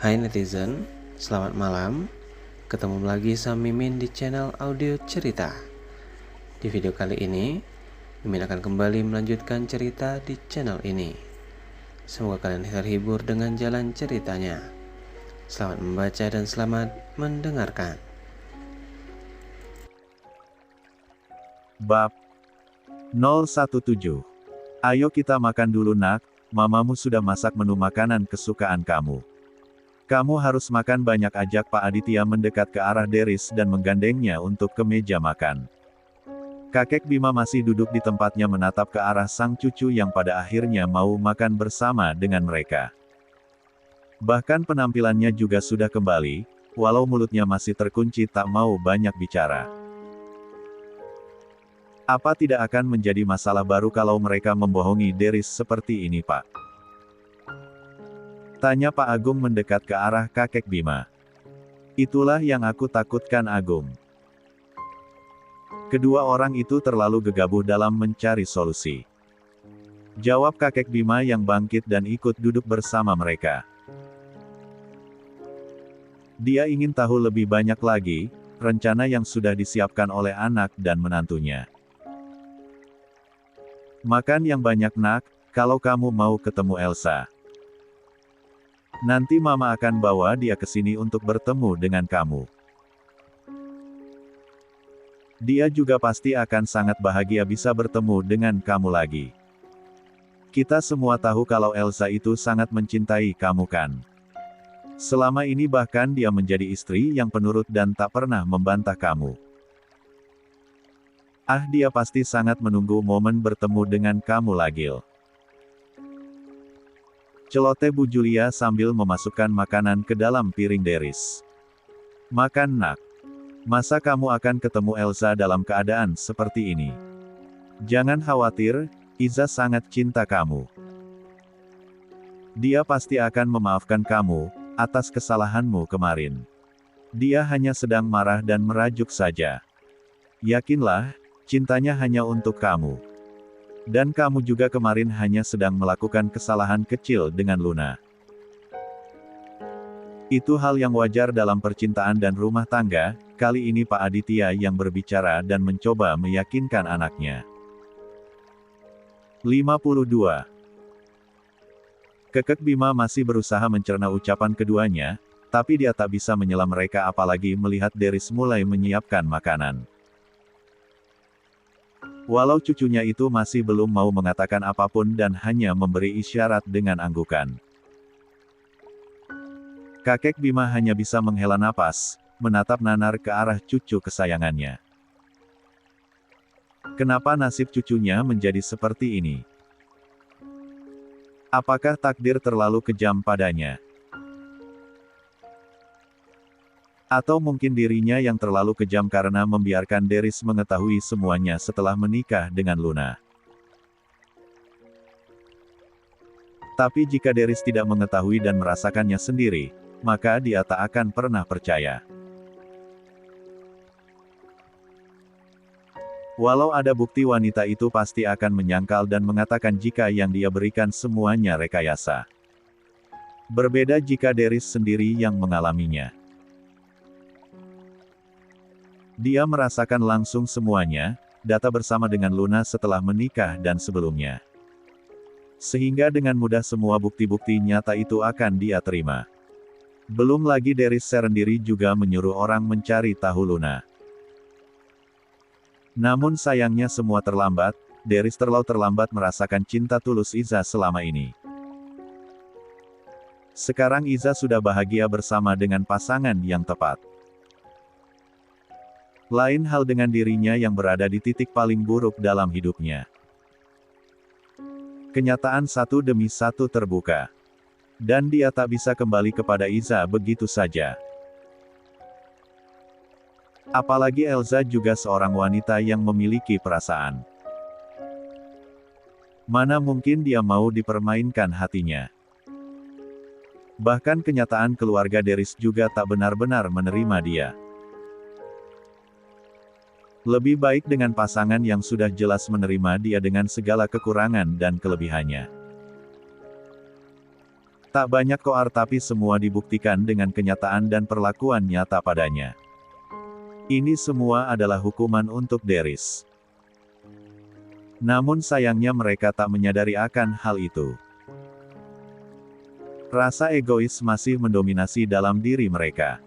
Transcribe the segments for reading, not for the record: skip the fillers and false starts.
Hai netizen, selamat malam. Ketemu lagi sama Mimin di channel audio cerita. Di video kali ini, Mimin akan kembali melanjutkan cerita di channel ini. Semoga kalian terhibur dengan jalan ceritanya. Selamat membaca dan selamat mendengarkan. Bab 017. Ayo kita makan dulu nak, mamamu sudah masak menu makanan kesukaan kamu. Kamu harus makan banyak, ajak Pak Aditya mendekat ke arah Deris dan menggandengnya untuk ke meja makan. Kakek Bima masih duduk di tempatnya menatap ke arah sang cucu yang pada akhirnya mau makan bersama dengan mereka. Bahkan penampilannya juga sudah kembali, walau mulutnya masih terkunci tak mau banyak bicara. Apa tidak akan menjadi masalah baru kalau mereka membohongi Deris seperti ini, Pak? Tanya Pak Agung mendekat ke arah kakek Bima. Itulah yang aku takutkan, Agung. Kedua orang itu terlalu gegabah dalam mencari solusi. Jawab kakek Bima yang bangkit dan ikut duduk bersama mereka. Dia ingin tahu lebih banyak lagi, rencana yang sudah disiapkan oleh anak dan menantunya. Makan yang banyak nak, kalau kamu mau ketemu Elsa. Nanti mama akan bawa dia ke sini untuk bertemu dengan kamu. Dia juga pasti akan sangat bahagia bisa bertemu dengan kamu lagi. Kita semua tahu kalau Elsa itu sangat mencintai kamu kan. Selama ini bahkan dia menjadi istri yang penurut dan tak pernah membantah kamu. Dia pasti sangat menunggu momen bertemu dengan kamu lagi. Celoteh Bu Julia sambil memasukkan makanan ke dalam piring Deris. Makan nak. Masa kamu akan ketemu Elsa dalam keadaan seperti ini? Jangan khawatir, Iza sangat cinta kamu. Dia pasti akan memaafkan kamu, atas kesalahanmu kemarin. Dia hanya sedang marah dan merajuk saja. Yakinlah, cintanya hanya untuk kamu. Dan kamu juga kemarin hanya sedang melakukan kesalahan kecil dengan Luna. Itu hal yang wajar dalam percintaan dan rumah tangga. Kali ini Pak Aditya yang berbicara dan mencoba meyakinkan anaknya. 52. Kakek Bima masih berusaha mencerna ucapan keduanya, tapi dia tak bisa menyela mereka apalagi melihat Deris mulai menyiapkan makanan. Walau cucunya itu masih belum mau mengatakan apapun dan hanya memberi isyarat dengan anggukan. Kakek Bima hanya bisa menghela napas, menatap nanar ke arah cucu kesayangannya. Kenapa nasib cucunya menjadi seperti ini? Apakah takdir terlalu kejam padanya? Atau mungkin dirinya yang terlalu kejam karena membiarkan Deris mengetahui semuanya setelah menikah dengan Luna. Tapi jika Deris tidak mengetahui dan merasakannya sendiri, maka dia tak akan pernah percaya. Walau ada bukti, wanita itu pasti akan menyangkal dan mengatakan jika yang dia berikan semuanya rekayasa. Berbeda jika Deris sendiri yang mengalaminya. Dia merasakan langsung semuanya, data bersama dengan Luna setelah menikah dan sebelumnya. Sehingga dengan mudah semua bukti-bukti nyata itu akan dia terima. Belum lagi Deris sendiri juga menyuruh orang mencari tahu Luna. Namun sayangnya semua terlambat, Deris terlalu terlambat merasakan cinta tulus Iza selama ini. Sekarang Iza sudah bahagia bersama dengan pasangan yang tepat. Lain hal dengan dirinya yang berada di titik paling buruk dalam hidupnya. Kenyataan satu demi satu terbuka. Dan dia tak bisa kembali kepada Iza begitu saja. Apalagi Elsa juga seorang wanita yang memiliki perasaan. Mana mungkin dia mau dipermainkan hatinya. Bahkan kenyataan keluarga Deris juga tak benar-benar menerima dia. Lebih baik dengan pasangan yang sudah jelas menerima dia dengan segala kekurangan dan kelebihannya. Tak banyak koar tapi semua dibuktikan dengan kenyataan dan perlakuan nyata padanya. Ini semua adalah hukuman untuk Deris. Namun sayangnya mereka tak menyadari akan hal itu. Rasa egois masih mendominasi dalam diri mereka.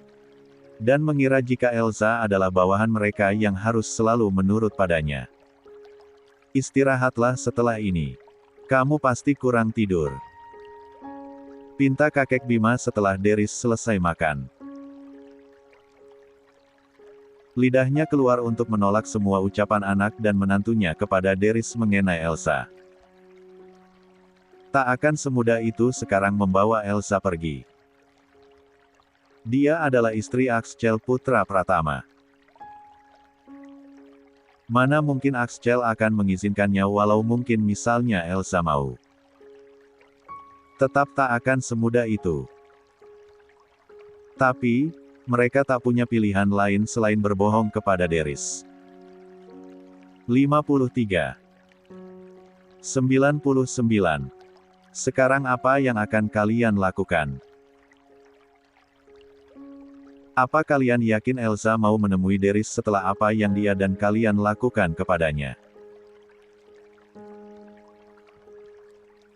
Dan mengira jika Elsa adalah bawahan mereka yang harus selalu menurut padanya. Istirahatlah setelah ini. Kamu pasti kurang tidur. Pinta kakek Bima setelah Deris selesai makan. Lidahnya keluar untuk menolak semua ucapan anak dan menantunya kepada Deris mengenai Elsa. Tak akan semudah itu sekarang membawa Elsa pergi. Dia adalah istri Axcel putra Pratama. Mana mungkin Axcel akan mengizinkannya walau mungkin misalnya Elsa mau. Tetap tak akan semudah itu. Tapi, mereka tak punya pilihan lain selain berbohong kepada Deris. 53. 99. Sekarang apa yang akan kalian lakukan? Apa kalian yakin Elsa mau menemui Deris setelah apa yang dia dan kalian lakukan kepadanya?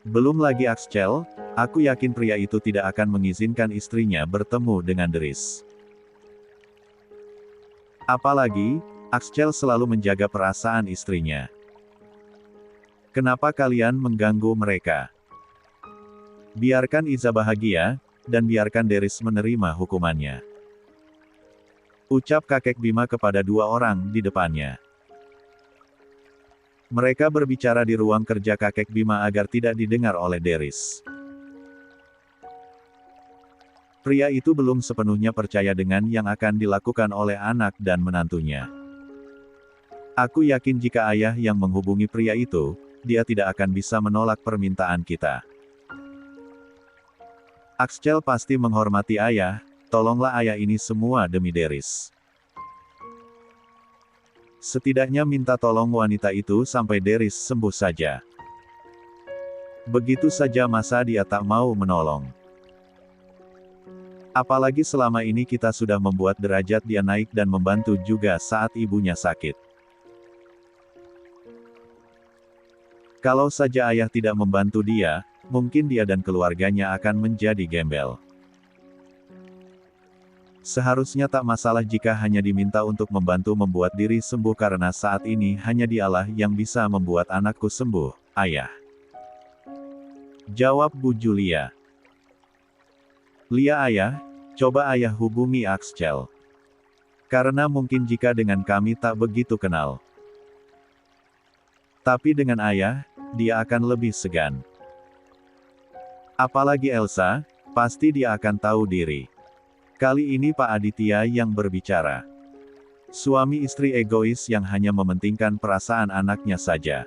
Belum lagi Axcel, aku yakin pria itu tidak akan mengizinkan istrinya bertemu dengan Deris. Apalagi, Axcel selalu menjaga perasaan istrinya. Kenapa kalian mengganggu mereka? Biarkan Iza bahagia, dan biarkan Deris menerima hukumannya. Ucap kakek Bima kepada dua orang di depannya. Mereka berbicara di ruang kerja kakek Bima agar tidak didengar oleh Deris. Pria itu belum sepenuhnya percaya dengan yang akan dilakukan oleh anak dan menantunya. Aku yakin jika ayah yang menghubungi pria itu, dia tidak akan bisa menolak permintaan kita. Axcel pasti menghormati ayah, tolonglah ayah ini semua demi Deris. Setidaknya minta tolong wanita itu sampai Deris sembuh saja. Begitu saja masa dia tak mau menolong. Apalagi selama ini kita sudah membuat derajat dia naik dan membantu juga saat ibunya sakit. Kalau saja ayah tidak membantu dia, mungkin dia dan keluarganya akan menjadi gembel. Seharusnya tak masalah jika hanya diminta untuk membantu membuat diri sembuh karena saat ini hanya dialah yang bisa membuat anakku sembuh, ayah. Jawab Bu Julia. Lia ayah, coba ayah hubungi Axcel. Karena mungkin jika dengan kami tak begitu kenal. Tapi dengan ayah, dia akan lebih segan. Apalagi Elsa, pasti dia akan tahu diri. Kali ini Pak Aditya yang berbicara. Suami istri egois yang hanya mementingkan perasaan anaknya saja.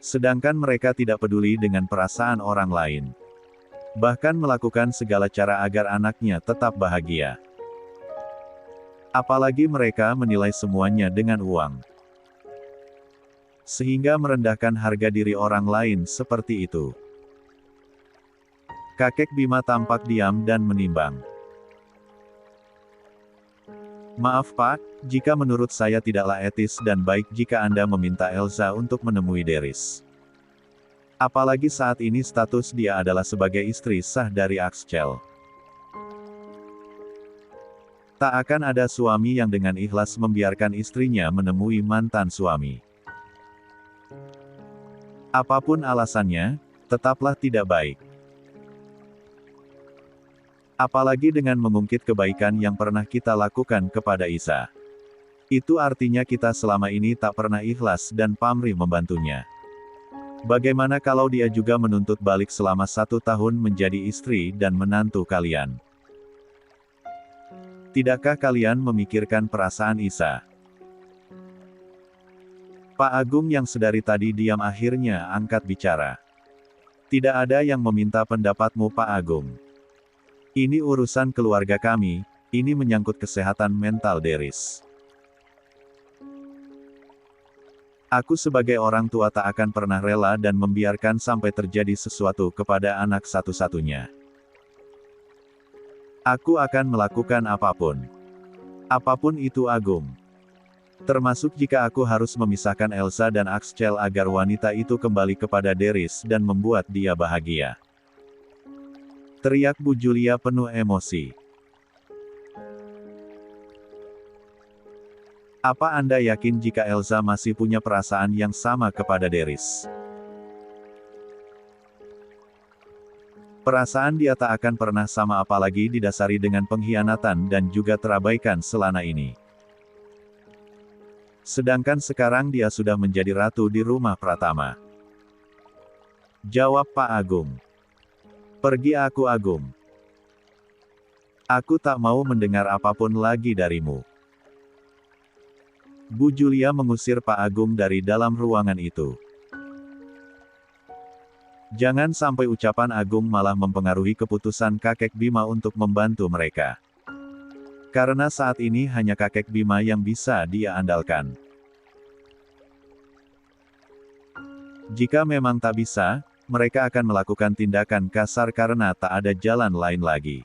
Sedangkan mereka tidak peduli dengan perasaan orang lain. Bahkan melakukan segala cara agar anaknya tetap bahagia. Apalagi mereka menilai semuanya dengan uang. Sehingga merendahkan harga diri orang lain seperti itu. Kakek Bima tampak diam dan menimbang. Maaf Pak, jika menurut saya tidaklah etis dan baik jika Anda meminta Elsa untuk menemui Deris. Apalagi saat ini status dia adalah sebagai istri sah dari Axcel. Tak akan ada suami yang dengan ikhlas membiarkan istrinya menemui mantan suami. Apapun alasannya, tetaplah tidak baik. Apalagi dengan mengungkit kebaikan yang pernah kita lakukan kepada Isa. Itu artinya kita selama ini tak pernah ikhlas dan pamrih membantunya. Bagaimana kalau dia juga menuntut balik selama 1 tahun menjadi istri dan menantu kalian? Tidakkah kalian memikirkan perasaan Isa? Pak Agung yang sedari tadi diam akhirnya angkat bicara. Tidak ada yang meminta pendapatmu Pak Agung. Ini urusan keluarga kami, ini menyangkut kesehatan mental Deris. Aku sebagai orang tua tak akan pernah rela dan membiarkan sampai terjadi sesuatu kepada anak satu-satunya. Aku akan melakukan apapun. Apapun itu Agung. Termasuk jika aku harus memisahkan Elsa dan Axel agar wanita itu kembali kepada Deris dan membuat dia bahagia. Teriak Bu Julia penuh emosi. Apa Anda yakin jika Elsa masih punya perasaan yang sama kepada Deris? Perasaan dia tak akan pernah sama apalagi didasari dengan pengkhianatan dan juga terabaikan selama ini. Sedangkan sekarang dia sudah menjadi ratu di rumah Pratama. Jawab Pak Agung. Pergi aku Agung. Aku tak mau mendengar apapun lagi darimu. Bu Julia mengusir Pak Agung dari dalam ruangan itu. Jangan sampai ucapan Agung malah mempengaruhi keputusan kakek Bima untuk membantu mereka. Karena saat ini hanya kakek Bima yang bisa dia andalkan. Jika memang tak bisa, mereka akan melakukan tindakan kasar karena tak ada jalan lain lagi.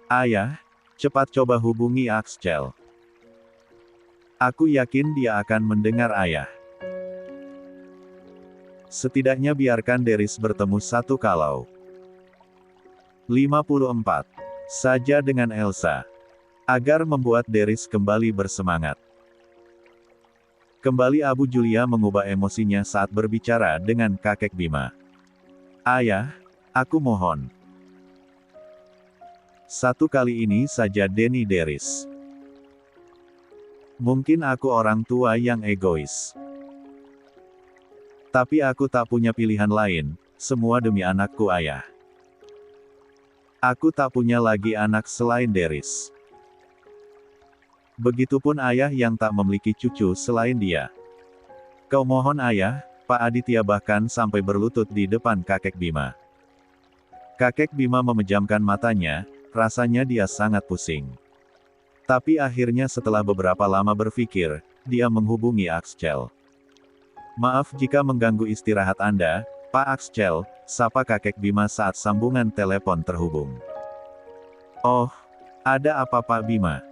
Ayah, cepat coba hubungi Axel. Aku yakin dia akan mendengar ayah. Setidaknya biarkan Deris bertemu satu kalau. 54. Saja dengan Elsa. Agar membuat Deris kembali bersemangat. Kembali Abu Julia mengubah emosinya saat berbicara dengan kakek Bima. Ayah, aku mohon. Satu kali ini saja Denny Deris. Mungkin aku orang tua yang egois. Tapi aku tak punya pilihan lain, semua demi anakku ayah. Aku tak punya lagi anak selain Deris. Begitupun ayah yang tak memiliki cucu selain dia. Kau mohon ayah, Pak Aditya bahkan sampai berlutut di depan kakek Bima. Kakek Bima memejamkan matanya, rasanya dia sangat pusing. Tapi akhirnya setelah beberapa lama berpikir, dia menghubungi Axel. Maaf jika mengganggu istirahat Anda, Pak Axel, sapa kakek Bima saat sambungan telepon terhubung. Oh, ada apa Pak Bima?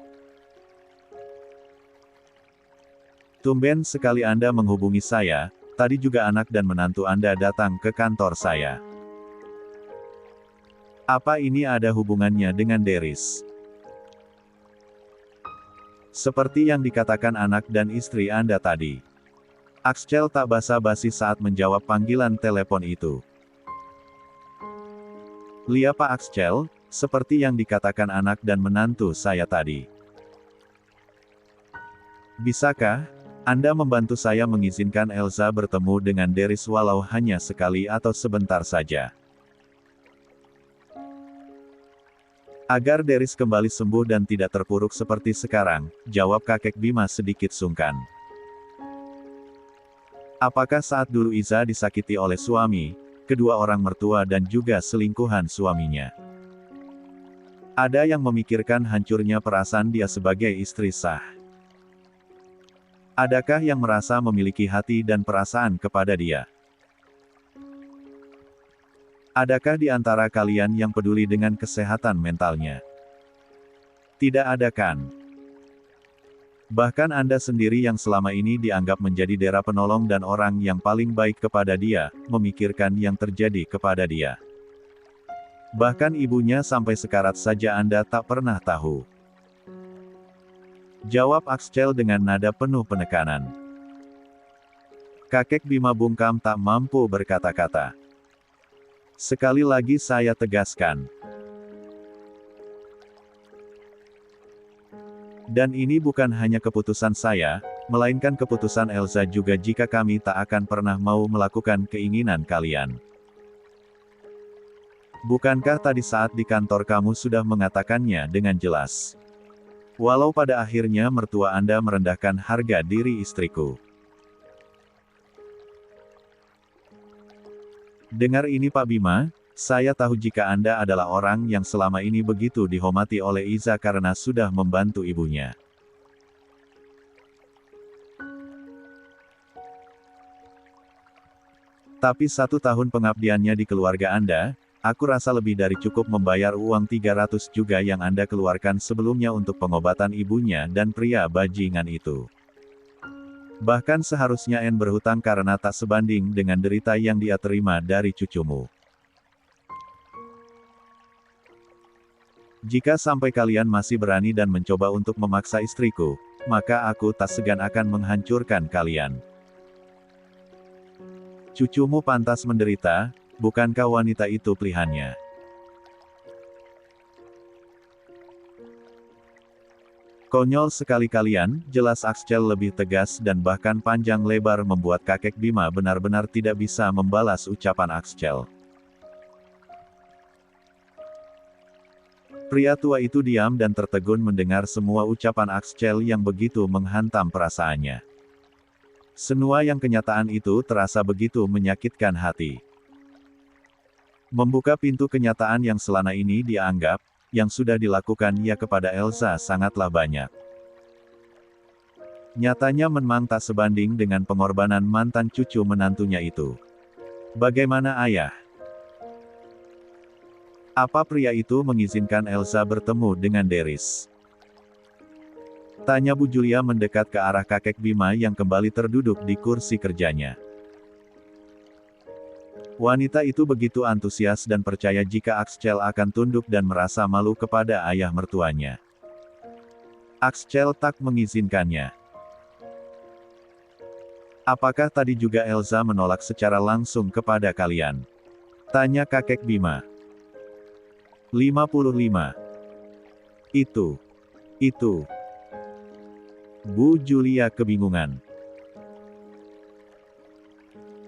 Tumben sekali Anda menghubungi saya, tadi juga anak dan menantu Anda datang ke kantor saya. Apa ini ada hubungannya dengan Deris? Seperti yang dikatakan anak dan istri Anda tadi. Axel tak basa-basi saat menjawab panggilan telepon itu. Lia Pak Axel, seperti yang dikatakan anak dan menantu saya tadi. Bisakah Anda membantu saya mengizinkan Elsa bertemu dengan Deris walau hanya sekali atau sebentar saja? Agar Deris kembali sembuh dan tidak terpuruk seperti sekarang, jawab kakek Bima sedikit sungkan. Apakah saat dulu Iza disakiti oleh suami, kedua orang mertua dan juga selingkuhan suaminya? Ada yang memikirkan hancurnya perasaan dia sebagai istri sah? Adakah yang merasa memiliki hati dan perasaan kepada dia? Adakah di antara kalian yang peduli dengan kesehatan mentalnya? Tidak ada kan? Bahkan Anda sendiri yang selama ini dianggap menjadi dera penolong dan orang yang paling baik kepada dia, memikirkan yang terjadi kepada dia. Bahkan ibunya sampai sekarat saja Anda tak pernah tahu. Jawab Axel dengan nada penuh penekanan. Kakek Bima bungkam tak mampu berkata-kata. Sekali lagi saya tegaskan. Dan ini bukan hanya keputusan saya, melainkan keputusan Elsa juga jika kami tak akan pernah mau melakukan keinginan kalian. Bukankah tadi saat di kantor kamu sudah mengatakannya dengan jelas? Walau pada akhirnya mertua Anda merendahkan harga diri istriku. Dengar ini Pak Bima, saya tahu jika Anda adalah orang yang selama ini begitu dihormati oleh Iza karena sudah membantu ibunya. Tapi 1 tahun pengabdiannya di keluarga Anda, aku rasa lebih dari cukup membayar uang 300 juga yang Anda keluarkan sebelumnya untuk pengobatan ibunya dan pria bajingan itu. Bahkan seharusnya N berhutang karena tak sebanding dengan derita yang dia terima dari cucumu. Jika sampai kalian masih berani dan mencoba untuk memaksa istriku, maka aku tak segan akan menghancurkan kalian. Cucumu pantas menderita, bukankah wanita itu pilihannya? Konyol sekali kalian, jelas Axel lebih tegas dan bahkan panjang lebar membuat kakek Bima benar-benar tidak bisa membalas ucapan Axel. Pria tua itu diam dan tertegun mendengar semua ucapan Axel yang begitu menghantam perasaannya. Semua yang kenyataan itu terasa begitu menyakitkan hati. Membuka pintu kenyataan yang selama ini dia anggap, yang sudah dilakukan ia kepada Elsa sangatlah banyak. Nyatanya memang tak sebanding dengan pengorbanan mantan cucu menantunya itu. Bagaimana ayah? Apa pria itu mengizinkan Elsa bertemu dengan Deris? Tanya Bu Julia mendekat ke arah kakek Bima yang kembali terduduk di kursi kerjanya. Wanita itu begitu antusias dan percaya jika Axel akan tunduk dan merasa malu kepada ayah mertuanya. Axel tak mengizinkannya. Apakah tadi juga Elsa menolak secara langsung kepada kalian? Tanya kakek Bima. 55. Itu. Bu Julia kebingungan.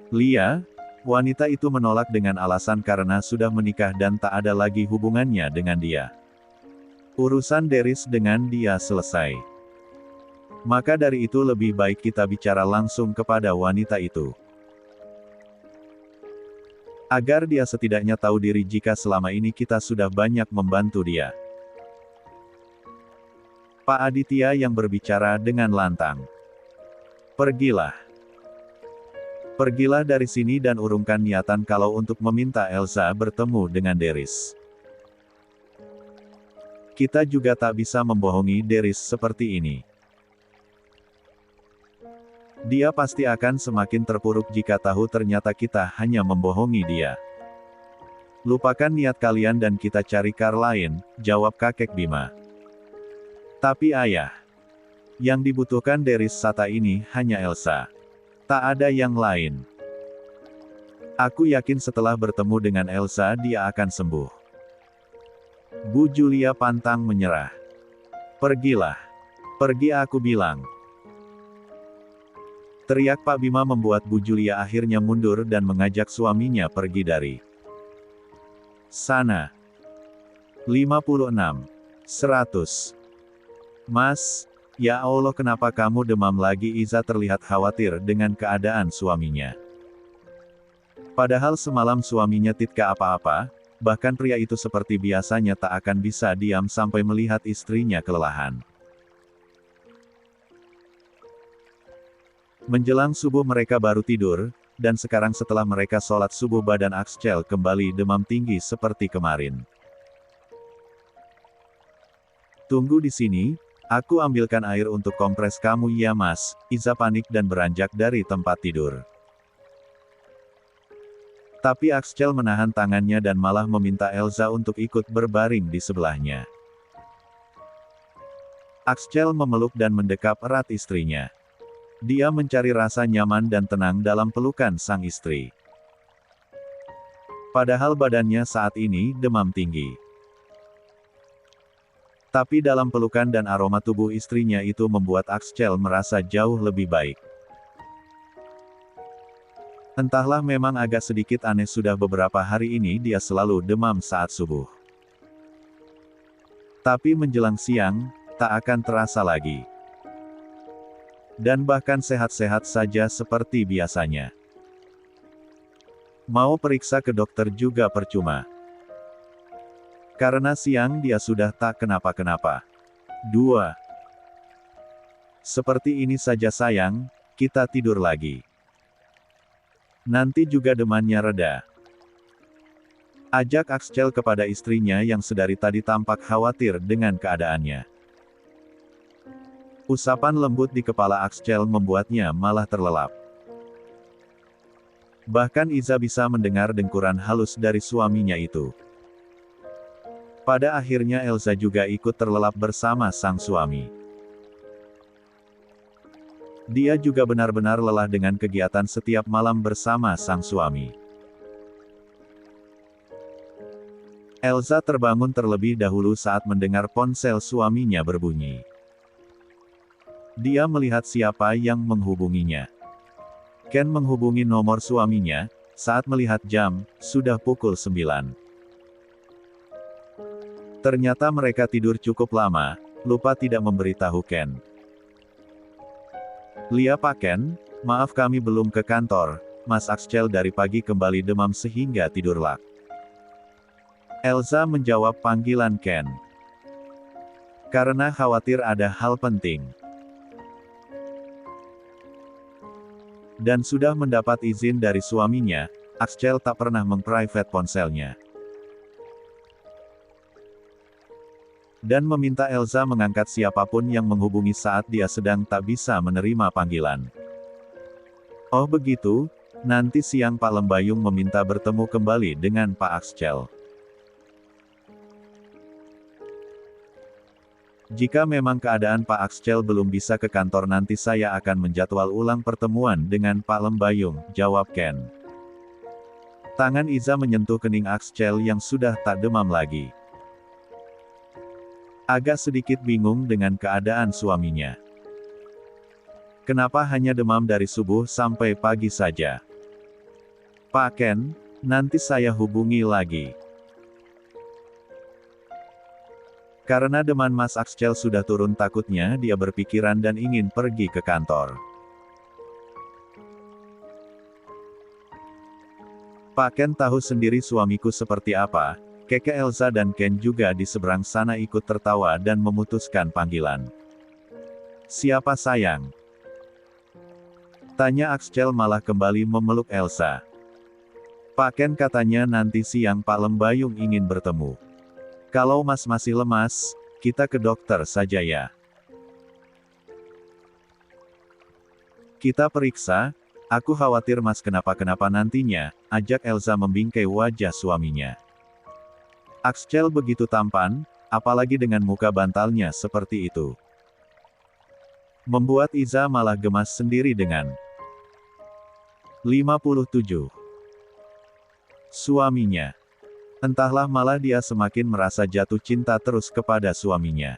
Lia, wanita itu menolak dengan alasan karena sudah menikah dan tak ada lagi hubungannya dengan dia. Urusan Deris dengan dia selesai. Maka dari itu lebih baik kita bicara langsung kepada wanita itu. Agar dia setidaknya tahu diri jika selama ini kita sudah banyak membantu dia. Pak Aditya yang berbicara dengan lantang. Pergilah dari sini dan urungkan niatan kalau untuk meminta Elsa bertemu dengan Deris. Kita juga tak bisa membohongi Deris seperti ini. Dia pasti akan semakin terpuruk jika tahu ternyata kita hanya membohongi dia. Lupakan niat kalian dan kita cari cara lain, jawab kakek Bima. Tapi ayah, yang dibutuhkan Deris saat ini hanya Elsa. Tak ada yang lain. Aku yakin setelah bertemu dengan Elsa dia akan sembuh. Bu Julia pantang menyerah. Pergilah. Pergi aku bilang. Teriak Pak Bima membuat Bu Julia akhirnya mundur dan mengajak suaminya pergi dari sana. 56. 100. Mas, ya Allah kenapa kamu demam lagi? Iza terlihat khawatir dengan keadaan suaminya. Padahal semalam suaminya tidak apa-apa, bahkan pria itu seperti biasanya tak akan bisa diam sampai melihat istrinya kelelahan. Menjelang subuh mereka baru tidur, dan sekarang setelah mereka sholat subuh badan Axel kembali demam tinggi seperti kemarin. Tunggu di sini, aku ambilkan air untuk kompres kamu ya mas. Iza panik dan beranjak dari tempat tidur. Tapi Axel menahan tangannya dan malah meminta Elsa untuk ikut berbaring di sebelahnya. Axel memeluk dan mendekap erat istrinya. Dia mencari rasa nyaman dan tenang dalam pelukan sang istri. Padahal badannya saat ini demam tinggi. Tapi dalam pelukan dan aroma tubuh istrinya itu membuat Axel merasa jauh lebih baik. Entahlah memang agak sedikit aneh sudah beberapa hari ini dia selalu demam saat subuh. Tapi menjelang siang, tak akan terasa lagi. Dan bahkan sehat-sehat saja seperti biasanya. Mau periksa ke dokter juga percuma. Karena siang dia sudah tak kenapa-kenapa. 2. Seperti ini saja sayang, kita tidur lagi. Nanti juga demamnya reda. Ajak Axel kepada istrinya yang sedari tadi tampak khawatir dengan keadaannya. Usapan lembut di kepala Axel membuatnya malah terlelap. Bahkan Iza bisa mendengar dengkuran halus dari suaminya itu. Pada akhirnya Elsa juga ikut terlelap bersama sang suami. Dia juga benar-benar lelah dengan kegiatan setiap malam bersama sang suami. Elsa terbangun terlebih dahulu saat mendengar ponsel suaminya berbunyi. Dia melihat siapa yang menghubunginya. Ken menghubungi nomor suaminya, saat melihat jam, sudah pukul 9. Ternyata mereka tidur cukup lama, lupa tidak memberitahu Ken. "Lia Pak Ken, maaf kami belum ke kantor, Mas Axel dari pagi kembali demam sehingga tidurlah." Elsa menjawab panggilan Ken. Karena khawatir ada hal penting. Dan sudah mendapat izin dari suaminya, Axel tak pernah memprivate ponselnya. Dan meminta Elsa mengangkat siapapun yang menghubungi saat dia sedang tak bisa menerima panggilan. Oh begitu, nanti siang Pak Lembayung meminta bertemu kembali dengan Pak Axel. Jika memang keadaan Pak Axel belum bisa ke kantor nanti saya akan menjadwal ulang pertemuan dengan Pak Lembayung, jawab Ken. Tangan Iza menyentuh kening Axel yang sudah tak demam lagi. Agak sedikit bingung dengan keadaan suaminya. Kenapa hanya demam dari subuh sampai pagi saja? Pak Ken, nanti saya hubungi lagi. Karena demam Mas Axel sudah turun takutnya dia berpikiran dan ingin pergi ke kantor. Pak Ken tahu sendiri suamiku seperti apa. Keke Elsa dan Ken juga di seberang sana ikut tertawa dan memutuskan panggilan. Siapa sayang? Tanya Axel malah kembali memeluk Elsa. Pak Ken katanya nanti siang Pak Lembayung ingin bertemu. Kalau Mas masih lemas, kita ke dokter saja ya. Kita periksa, aku khawatir Mas kenapa-kenapa nantinya, ajak Elsa membingkai wajah suaminya. Axel begitu tampan, apalagi dengan muka bantalnya seperti itu. Membuat Iza malah gemas sendiri dengan 57. Suaminya. Entahlah malah dia semakin merasa jatuh cinta terus kepada suaminya.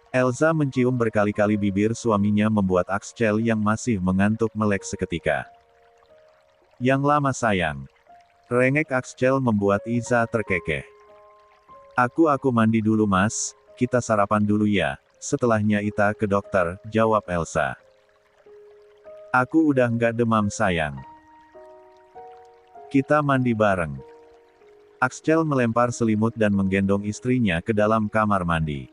Elsa mencium berkali-kali bibir suaminya membuat Axel yang masih mengantuk melek seketika. Yang lama sayang. Rengek Axel membuat Iza terkekeh. Aku mandi dulu Mas, kita sarapan dulu ya, setelahnya Ita ke dokter, jawab Elsa. Aku udah nggak demam sayang. Kita mandi bareng. Axel melempar selimut dan menggendong istrinya ke dalam kamar mandi.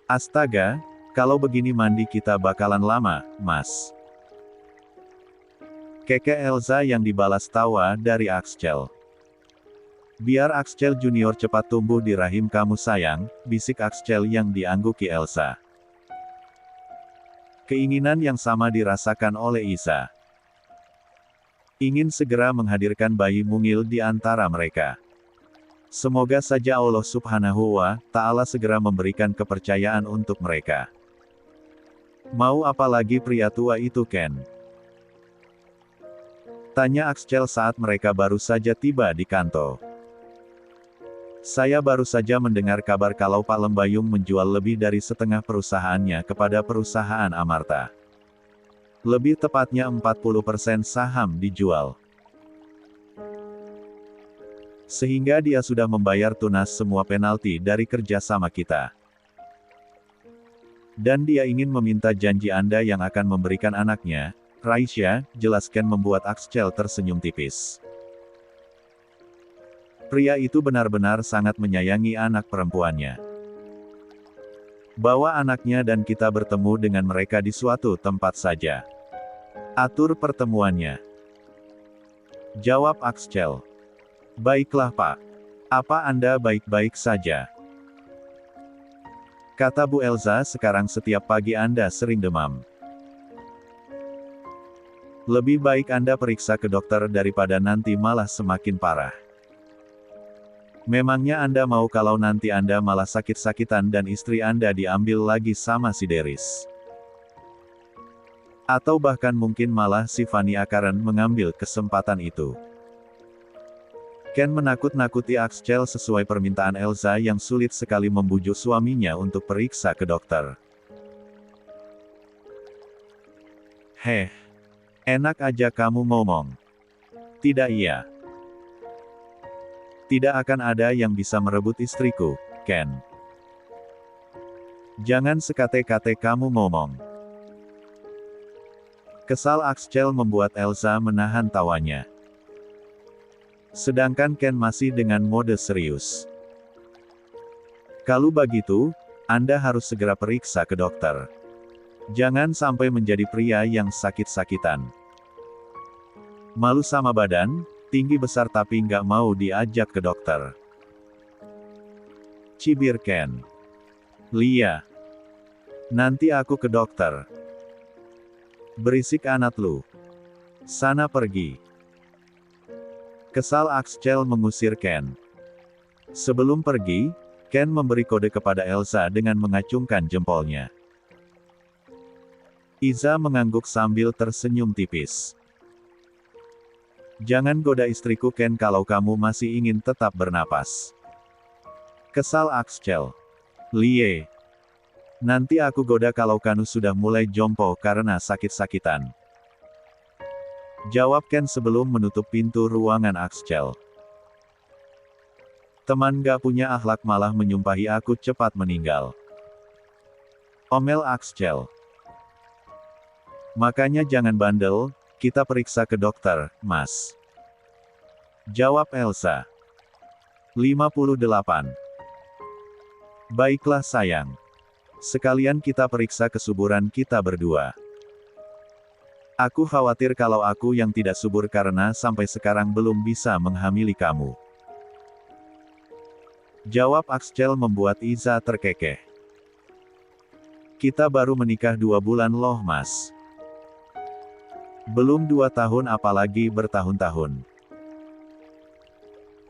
Astaga, kalau begini mandi kita bakalan lama, Mas. Keke Elsa yang dibalas tawa dari Axel. Biar Axel Junior cepat tumbuh di rahim kamu sayang, bisik Axel yang diangguki Elsa. Keinginan yang sama dirasakan oleh Iza. Ingin segera menghadirkan bayi mungil di antara mereka. Semoga saja Allah Subhanahu wa Ta'ala segera memberikan kepercayaan untuk mereka. Mau apa lagi pria tua itu Ken? Tanya Axel saat mereka baru saja tiba di kantor. Saya baru saja mendengar kabar kalau Pak Lembayung menjual lebih dari setengah perusahaannya kepada perusahaan Amarta. Lebih tepatnya 40% saham dijual. Sehingga dia sudah membayar tunas semua penalti dari kerjasama kita. Dan dia ingin meminta janji Anda yang akan memberikan anaknya, Raisya, jelaskan membuat Axel tersenyum tipis. Pria itu benar-benar sangat menyayangi anak perempuannya. Bawa anaknya dan kita bertemu dengan mereka di suatu tempat saja. Atur pertemuannya. Jawab Axel. Baiklah Pak. Apa Anda baik-baik saja? Kata Bu Elsa, sekarang setiap pagi Anda sering demam. Lebih baik Anda periksa ke dokter daripada nanti malah semakin parah. Memangnya Anda mau kalau nanti Anda malah sakit-sakitan dan istri Anda diambil lagi sama si Deris? Atau bahkan mungkin malah si Fanny Akaren mengambil kesempatan itu. Ken menakut-nakuti Axel sesuai permintaan Elsa yang sulit sekali membujuk suaminya untuk periksa ke dokter. Heh, enak aja kamu ngomong. Tidak iya. Tidak akan ada yang bisa merebut istriku, Ken. Jangan sekate-kate kamu ngomong. Kesal Axel membuat Elsa menahan tawanya. Sedangkan Ken masih dengan mode serius. Kalau begitu, Anda harus segera periksa ke dokter. Jangan sampai menjadi pria yang sakit-sakitan. Malu sama badan, tinggi besar tapi nggak mau diajak ke dokter. Cibir Ken. Lia. Nanti aku ke dokter. Berisik anak lu. Sana pergi. Kesal Axel mengusir Ken. Sebelum pergi, Ken memberi kode kepada Elsa dengan mengacungkan jempolnya. Iza mengangguk sambil tersenyum tipis. Jangan goda istriku Ken kalau kamu masih ingin tetap bernapas. Kesal Axel. Lie. Nanti aku goda kalau kamu sudah mulai jompo karena sakit-sakitan. Jawab Ken sebelum menutup pintu ruangan Axel. Teman gak punya akhlak malah menyumpahi aku cepat meninggal. Omel Axel. Makanya jangan bandel, kita periksa ke dokter, Mas. Jawab Elsa. 58. Baiklah sayang. Sekalian kita periksa kesuburan kita berdua. Aku khawatir kalau aku yang tidak subur karena sampai sekarang belum bisa menghamili kamu. Jawab Axel membuat Iza terkekeh. Kita baru menikah 2 bulan loh Mas. Belum 2 tahun apalagi bertahun-tahun.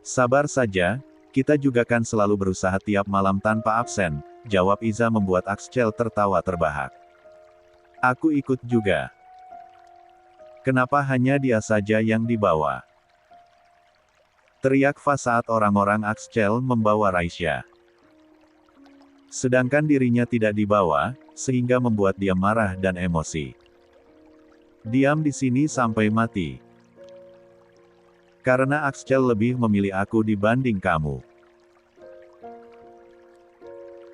Sabar saja, kita juga kan selalu berusaha tiap malam tanpa absen, jawab Iza membuat Axel tertawa terbahak. Aku ikut juga. Kenapa hanya dia saja yang dibawa? Teriak Fa saat orang-orang Axel membawa Raisya. Sedangkan dirinya tidak dibawa, sehingga membuat dia marah dan emosi. Diam di sini sampai mati. Karena Axel lebih memilih aku dibanding kamu.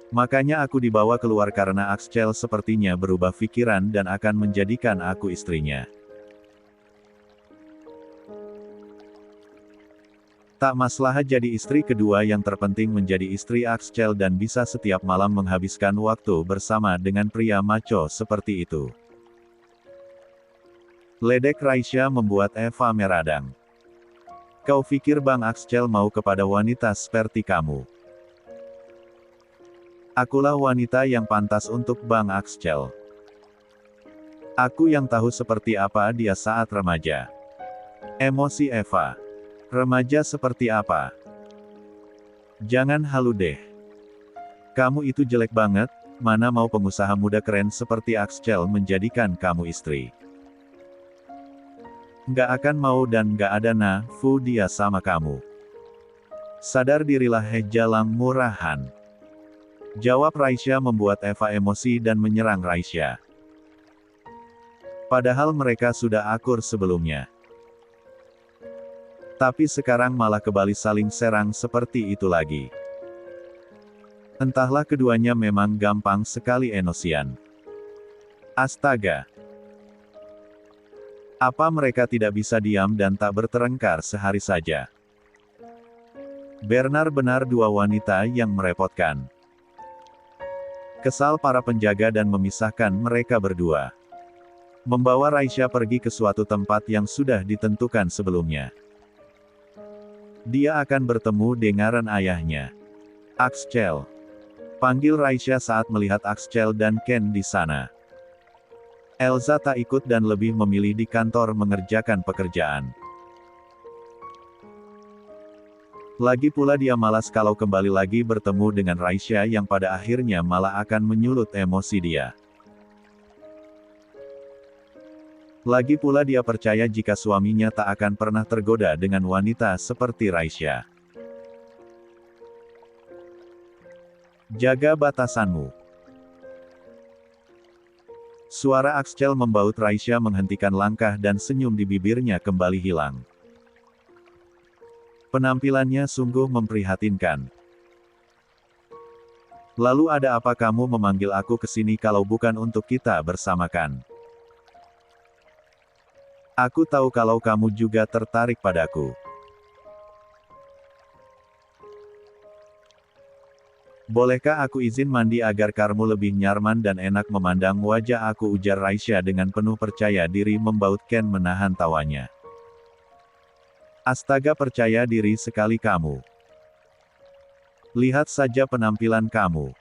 Makanya aku dibawa keluar karena Axel sepertinya berubah pikiran dan akan menjadikan aku istrinya. Tak masalah jadi istri kedua, yang terpenting menjadi istri Axel dan bisa setiap malam menghabiskan waktu bersama dengan pria maco seperti itu. Ledek Raisya membuat Eva meradang. Kau pikir Bang Axel mau kepada wanita seperti kamu? Akulah wanita yang pantas untuk Bang Axel. Aku yang tahu seperti apa dia saat remaja. Emosi Eva. Remaja seperti apa? Jangan halu deh. Kamu itu jelek banget, mana mau pengusaha muda keren seperti Axel menjadikan kamu istri. Nggak akan mau dan nggak ada nafsu dia sama kamu. Sadar dirilah jalang murahan. Jawab Raisya membuat Eva emosi dan menyerang Raisya. Padahal mereka sudah akur sebelumnya. Tapi sekarang malah kembali saling serang seperti itu lagi. Entahlah, keduanya memang gampang sekali emosian. Astaga. Apa mereka tidak bisa diam dan tak bertengkar sehari saja? Benar-benar dua wanita yang merepotkan. Kesal para penjaga dan memisahkan mereka berdua. membawa Raisya pergi ke suatu tempat yang sudah ditentukan sebelumnya. Dia akan bertemu dengan ayahnya, Axel. Panggil Raisya saat melihat Axel dan Ken di sana. Elsa tak ikut dan lebih memilih di kantor mengerjakan pekerjaan. Lagi pula dia malas kalau kembali lagi bertemu dengan Raisya yang pada akhirnya malah akan menyulut emosi dia. Lagi pula dia percaya jika suaminya tak akan pernah tergoda dengan wanita seperti Raisya. Jaga batasanmu. Suara Axel membaut Raisya menghentikan langkah dan senyum di bibirnya kembali hilang. Penampilannya sungguh memprihatinkan. Lalu ada apa kamu memanggil aku ke sini kalau bukan untuk kita bersamakan? Aku tahu kalau kamu juga tertarik padaku. Bolehkah aku izin mandi agar kamu lebih nyaman dan enak memandang wajah aku, ujar Raisya dengan penuh percaya diri membaut Ken menahan tawanya. Astaga, percaya diri sekali kamu. Lihat saja penampilan kamu.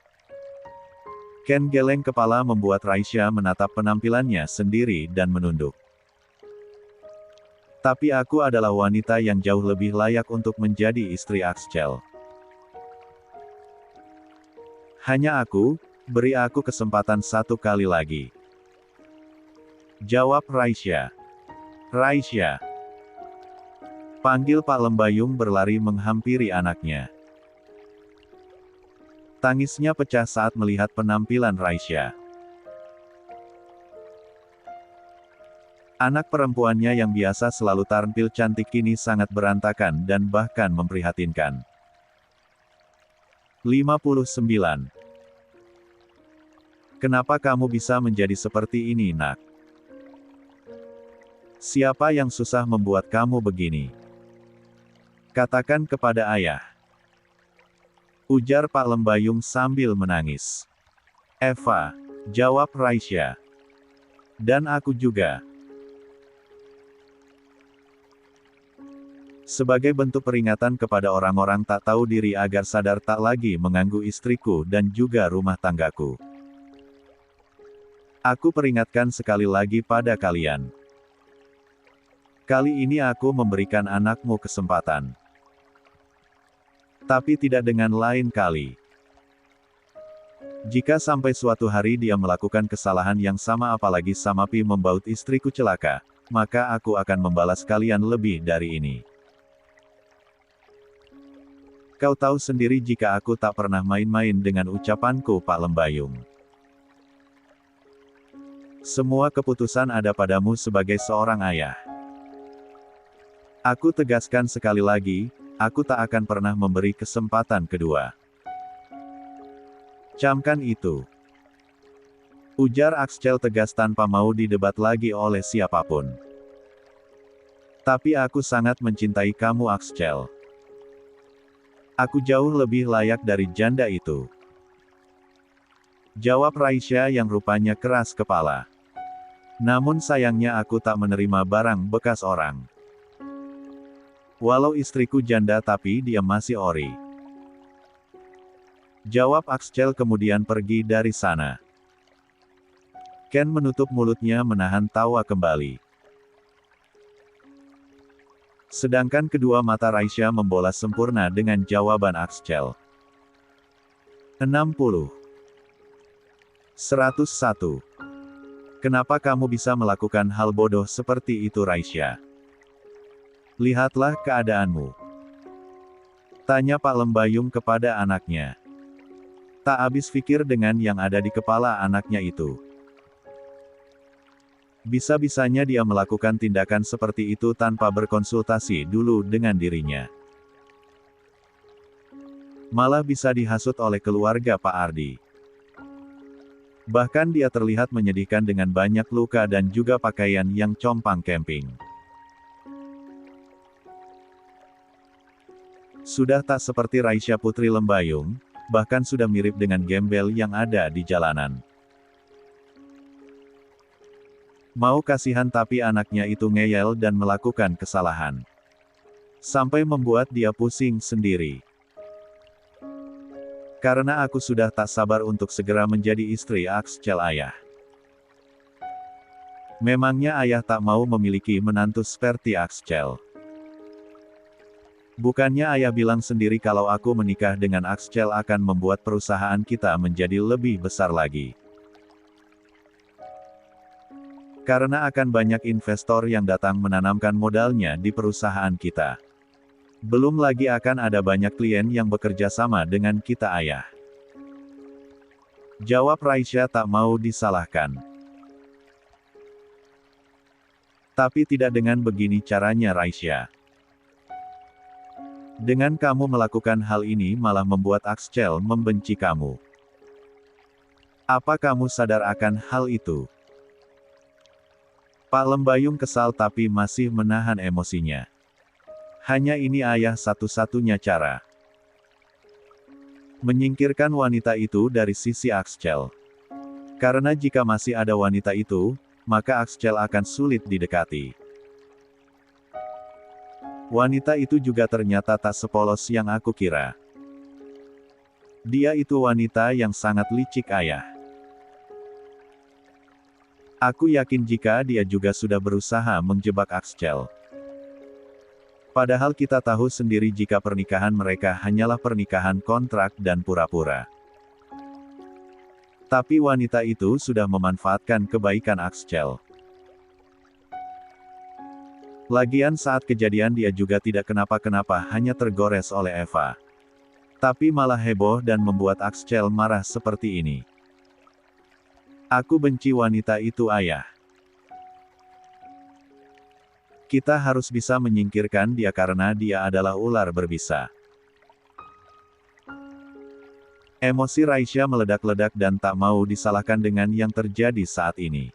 Ken geleng kepala membuat Raisya menatap penampilannya sendiri dan menunduk. Tapi aku adalah wanita yang jauh lebih layak untuk menjadi istri Axel. Hanya aku, beri aku kesempatan satu kali lagi. Jawab Raisya. Raisya. Panggil Pak Lembayung berlari menghampiri anaknya. Tangisnya pecah saat melihat penampilan Raisya. Anak perempuannya yang biasa selalu tampil cantik kini sangat berantakan dan bahkan memprihatinkan. 59. Kenapa kamu bisa menjadi seperti ini, Nak? Siapa yang susah membuat kamu begini? Katakan kepada ayah. Ujar Pak Lembayung sambil menangis. Eva, jawab Raisya. Dan aku juga. Sebagai bentuk peringatan kepada orang-orang tak tahu diri agar sadar tak lagi mengganggu istriku dan juga rumah tanggaku. Aku peringatkan sekali lagi pada kalian. Kali ini aku memberikan anakmu kesempatan. Tapi tidak dengan lain kali. Jika sampai suatu hari dia melakukan kesalahan yang sama apalagi Samapi membaut istriku celaka, maka aku akan membalas kalian lebih dari ini. Kau tahu sendiri jika aku tak pernah main-main dengan ucapanku, Pak Lembayung. Semua keputusan ada padamu sebagai seorang ayah. Aku tegaskan sekali lagi, aku tak akan pernah memberi kesempatan kedua. Camkan itu. Ujar Axel tegas tanpa mau didebat lagi oleh siapapun. Tapi aku sangat mencintai kamu, Axel. Aku jauh lebih layak dari janda itu. Jawab Raisya yang rupanya keras kepala. Namun sayangnya aku tak menerima barang bekas orang. Walau istriku janda tapi dia masih ori. Jawab Axel kemudian pergi dari sana. Ken menutup mulutnya menahan tawa kembali. Sedangkan kedua mata Raisya membolas sempurna dengan jawaban Axel. 60. 101. Kenapa kamu bisa melakukan hal bodoh seperti itu, Raisya? Lihatlah keadaanmu. Tanya Pak Lembayung kepada anaknya. Tak habis pikir dengan yang ada di kepala anaknya itu. Bisa-bisanya dia melakukan tindakan seperti itu tanpa berkonsultasi dulu dengan dirinya. Malah bisa dihasut oleh keluarga Pak Ardi. Bahkan dia terlihat menyedihkan dengan banyak luka dan juga pakaian yang compang camping. Sudah tak seperti Raisya Putri Lembayung, bahkan sudah mirip dengan gembel yang ada di jalanan. Mau kasihan tapi anaknya itu ngeyel dan melakukan kesalahan. Sampai membuat dia pusing sendiri. Karena aku sudah tak sabar untuk segera menjadi istri Axel ayah. Memangnya ayah tak mau memiliki menantu seperti Axel? Bukannya ayah bilang sendiri kalau aku menikah dengan Axel akan membuat perusahaan kita menjadi lebih besar lagi. Karena akan banyak investor yang datang menanamkan modalnya di perusahaan kita. Belum lagi akan ada banyak klien yang bekerja sama dengan kita ayah. Jawab Raisya tak mau disalahkan. Tapi tidak dengan begini caranya Raisya. Dengan kamu melakukan hal ini malah membuat Axel membenci kamu. Apa kamu sadar akan hal itu? Pak Lembayung kesal tapi masih menahan emosinya. Hanya ini ayah satu-satunya cara. Menyingkirkan wanita itu dari sisi Axel. Karena jika masih ada wanita itu, maka Axel akan sulit didekati. Wanita itu juga ternyata tak sepolos yang aku kira. Dia itu wanita yang sangat licik ayah. Aku yakin jika dia juga sudah berusaha menjebak Axel. Padahal kita tahu sendiri jika pernikahan mereka hanyalah pernikahan kontrak dan pura-pura. Tapi wanita itu sudah memanfaatkan kebaikan Axel. Lagian saat kejadian dia juga tidak kenapa-kenapa, hanya tergores oleh Eva. Tapi malah heboh dan membuat Axel marah seperti ini. Aku benci wanita itu ayah. Kita harus bisa menyingkirkan dia karena dia adalah ular berbisa. Emosi Raisya meledak-ledak dan tak mau disalahkan dengan yang terjadi saat ini.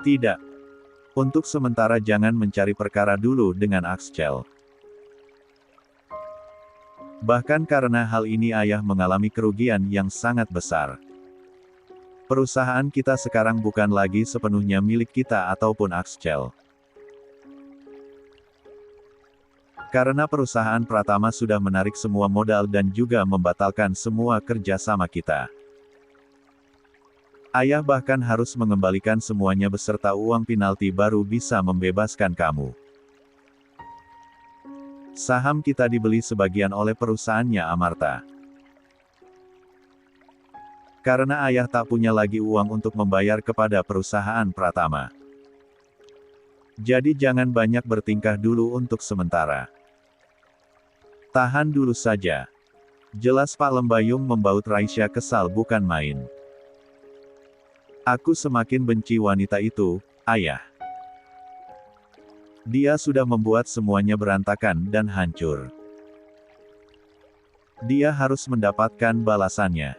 Tidak. Untuk sementara jangan mencari perkara dulu dengan Axel. Bahkan karena hal ini ayah mengalami kerugian yang sangat besar. Perusahaan kita sekarang bukan lagi sepenuhnya milik kita ataupun Axel. Karena perusahaan Pratama sudah menarik semua modal dan juga membatalkan semua kerja sama kita. Ayah bahkan harus mengembalikan semuanya beserta uang penalti baru bisa membebaskan kamu. Saham kita dibeli sebagian oleh perusahaannya Amarta. Karena ayah tak punya lagi uang untuk membayar kepada perusahaan Pratama. Jadi jangan banyak bertingkah dulu untuk sementara. Tahan dulu saja. Jelas Pak Lembayung membaut Raisya kesal bukan main. Aku semakin benci wanita itu, ayah. Dia sudah membuat semuanya berantakan dan hancur. Dia harus mendapatkan balasannya.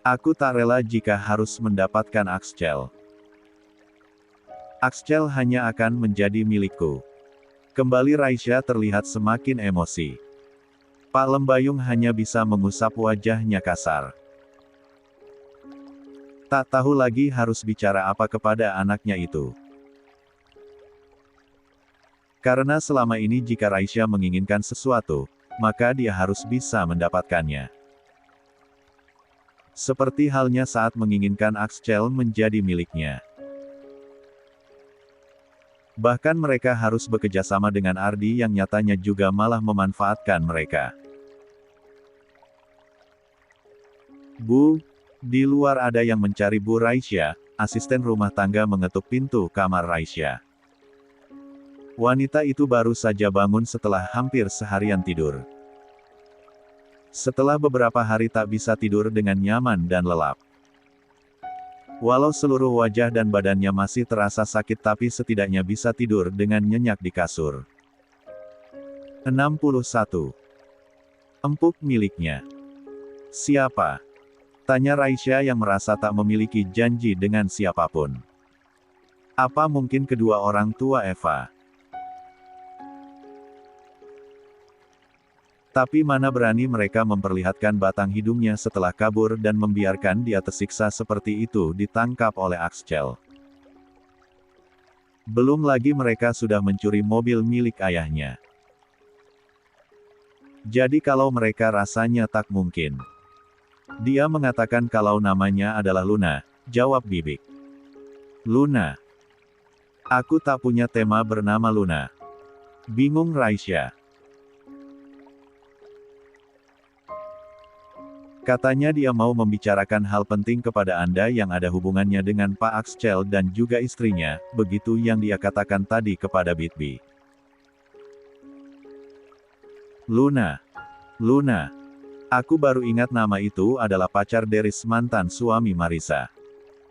Aku tak rela jika harus mendapatkan Axel. Axel hanya akan menjadi milikku. Kembali Raisya terlihat semakin emosi. Pak Lembayung hanya bisa mengusap wajahnya kasar. Tak tahu lagi harus bicara apa kepada anaknya itu. Karena selama ini jika Raisya menginginkan sesuatu, maka dia harus bisa mendapatkannya. Seperti halnya saat menginginkan Axel menjadi miliknya. Bahkan mereka harus bekerjasama dengan Ardi yang nyatanya juga malah memanfaatkan mereka. Bu, di luar ada yang mencari Bu Raisya, asisten rumah tangga mengetuk pintu kamar Raisya. Wanita itu baru saja bangun setelah hampir seharian tidur. Setelah beberapa hari tak bisa tidur dengan nyaman dan lelap. Walau seluruh wajah dan badannya masih terasa sakit tapi setidaknya bisa tidur dengan nyenyak di kasur. 61. Empuk miliknya. Siapa? Tanya Raisya yang merasa tak memiliki janji dengan siapapun. Apa mungkin kedua orang tua Eva? Tapi mana berani mereka memperlihatkan batang hidungnya setelah kabur dan membiarkan dia tersiksa seperti itu ditangkap oleh Axel. Belum lagi mereka sudah mencuri mobil milik ayahnya. Jadi kalau mereka rasanya tak mungkin. Dia mengatakan kalau namanya adalah Luna, jawab Bibik. Luna. Aku tak punya tema bernama Luna. Bingung Raisya. Katanya dia mau membicarakan hal penting kepada Anda yang ada hubungannya dengan Pak Axel dan juga istrinya, begitu yang dia katakan tadi kepada Bitbi. Luna. Luna. Aku baru ingat nama itu adalah pacar Deris mantan suami Marisa.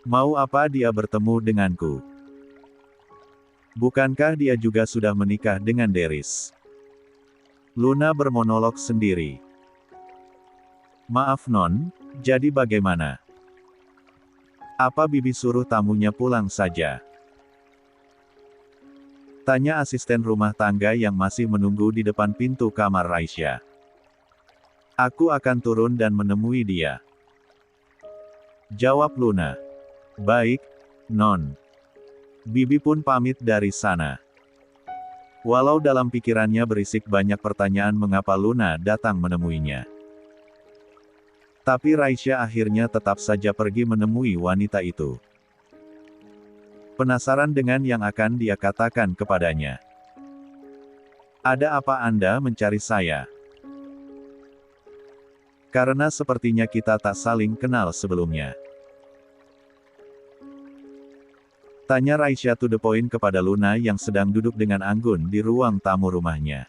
Mau apa dia bertemu denganku? Bukankah dia juga sudah menikah dengan Deris? Luna bermonolog sendiri. Maaf non, jadi bagaimana? Apa Bibi suruh tamunya pulang saja? Tanya asisten rumah tangga yang masih menunggu di depan pintu kamar Raisya. Aku akan turun dan menemui dia. Jawab Luna. Baik, non. Bibi pun pamit dari sana. Walau dalam pikirannya berisik banyak pertanyaan mengapa Luna datang menemuinya. Tapi Raisya akhirnya tetap saja pergi menemui wanita itu. Penasaran dengan yang akan dia katakan kepadanya. Ada apa Anda mencari saya? Karena sepertinya kita tak saling kenal sebelumnya. Tanya Raisya to the point kepada Luna yang sedang duduk dengan anggun di ruang tamu rumahnya.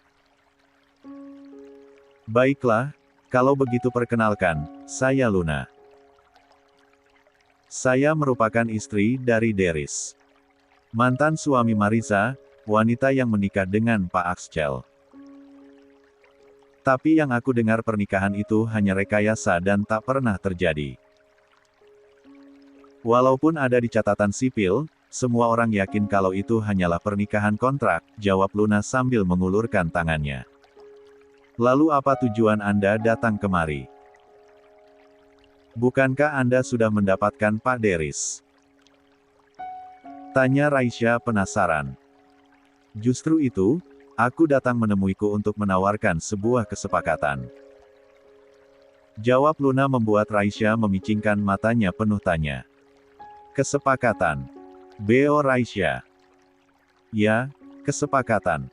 Baiklah, kalau begitu perkenalkan, saya Luna. Saya merupakan istri dari Deris. Mantan suami Marisa, wanita yang menikah dengan Pak Axel. Tapi yang aku dengar pernikahan itu hanya rekayasa dan tak pernah terjadi. Walaupun ada di catatan sipil, semua orang yakin kalau itu hanyalah pernikahan kontrak, jawab Luna sambil mengulurkan tangannya. Lalu apa tujuan Anda datang kemari? Bukankah Anda sudah mendapatkan Pak Deris? Tanya Raisya penasaran. Justru itu, aku datang menemuiku untuk menawarkan sebuah kesepakatan. Jawab Luna membuat Raisya memicingkan matanya penuh tanya. Kesepakatan. Beo Raisya. Ya, kesepakatan.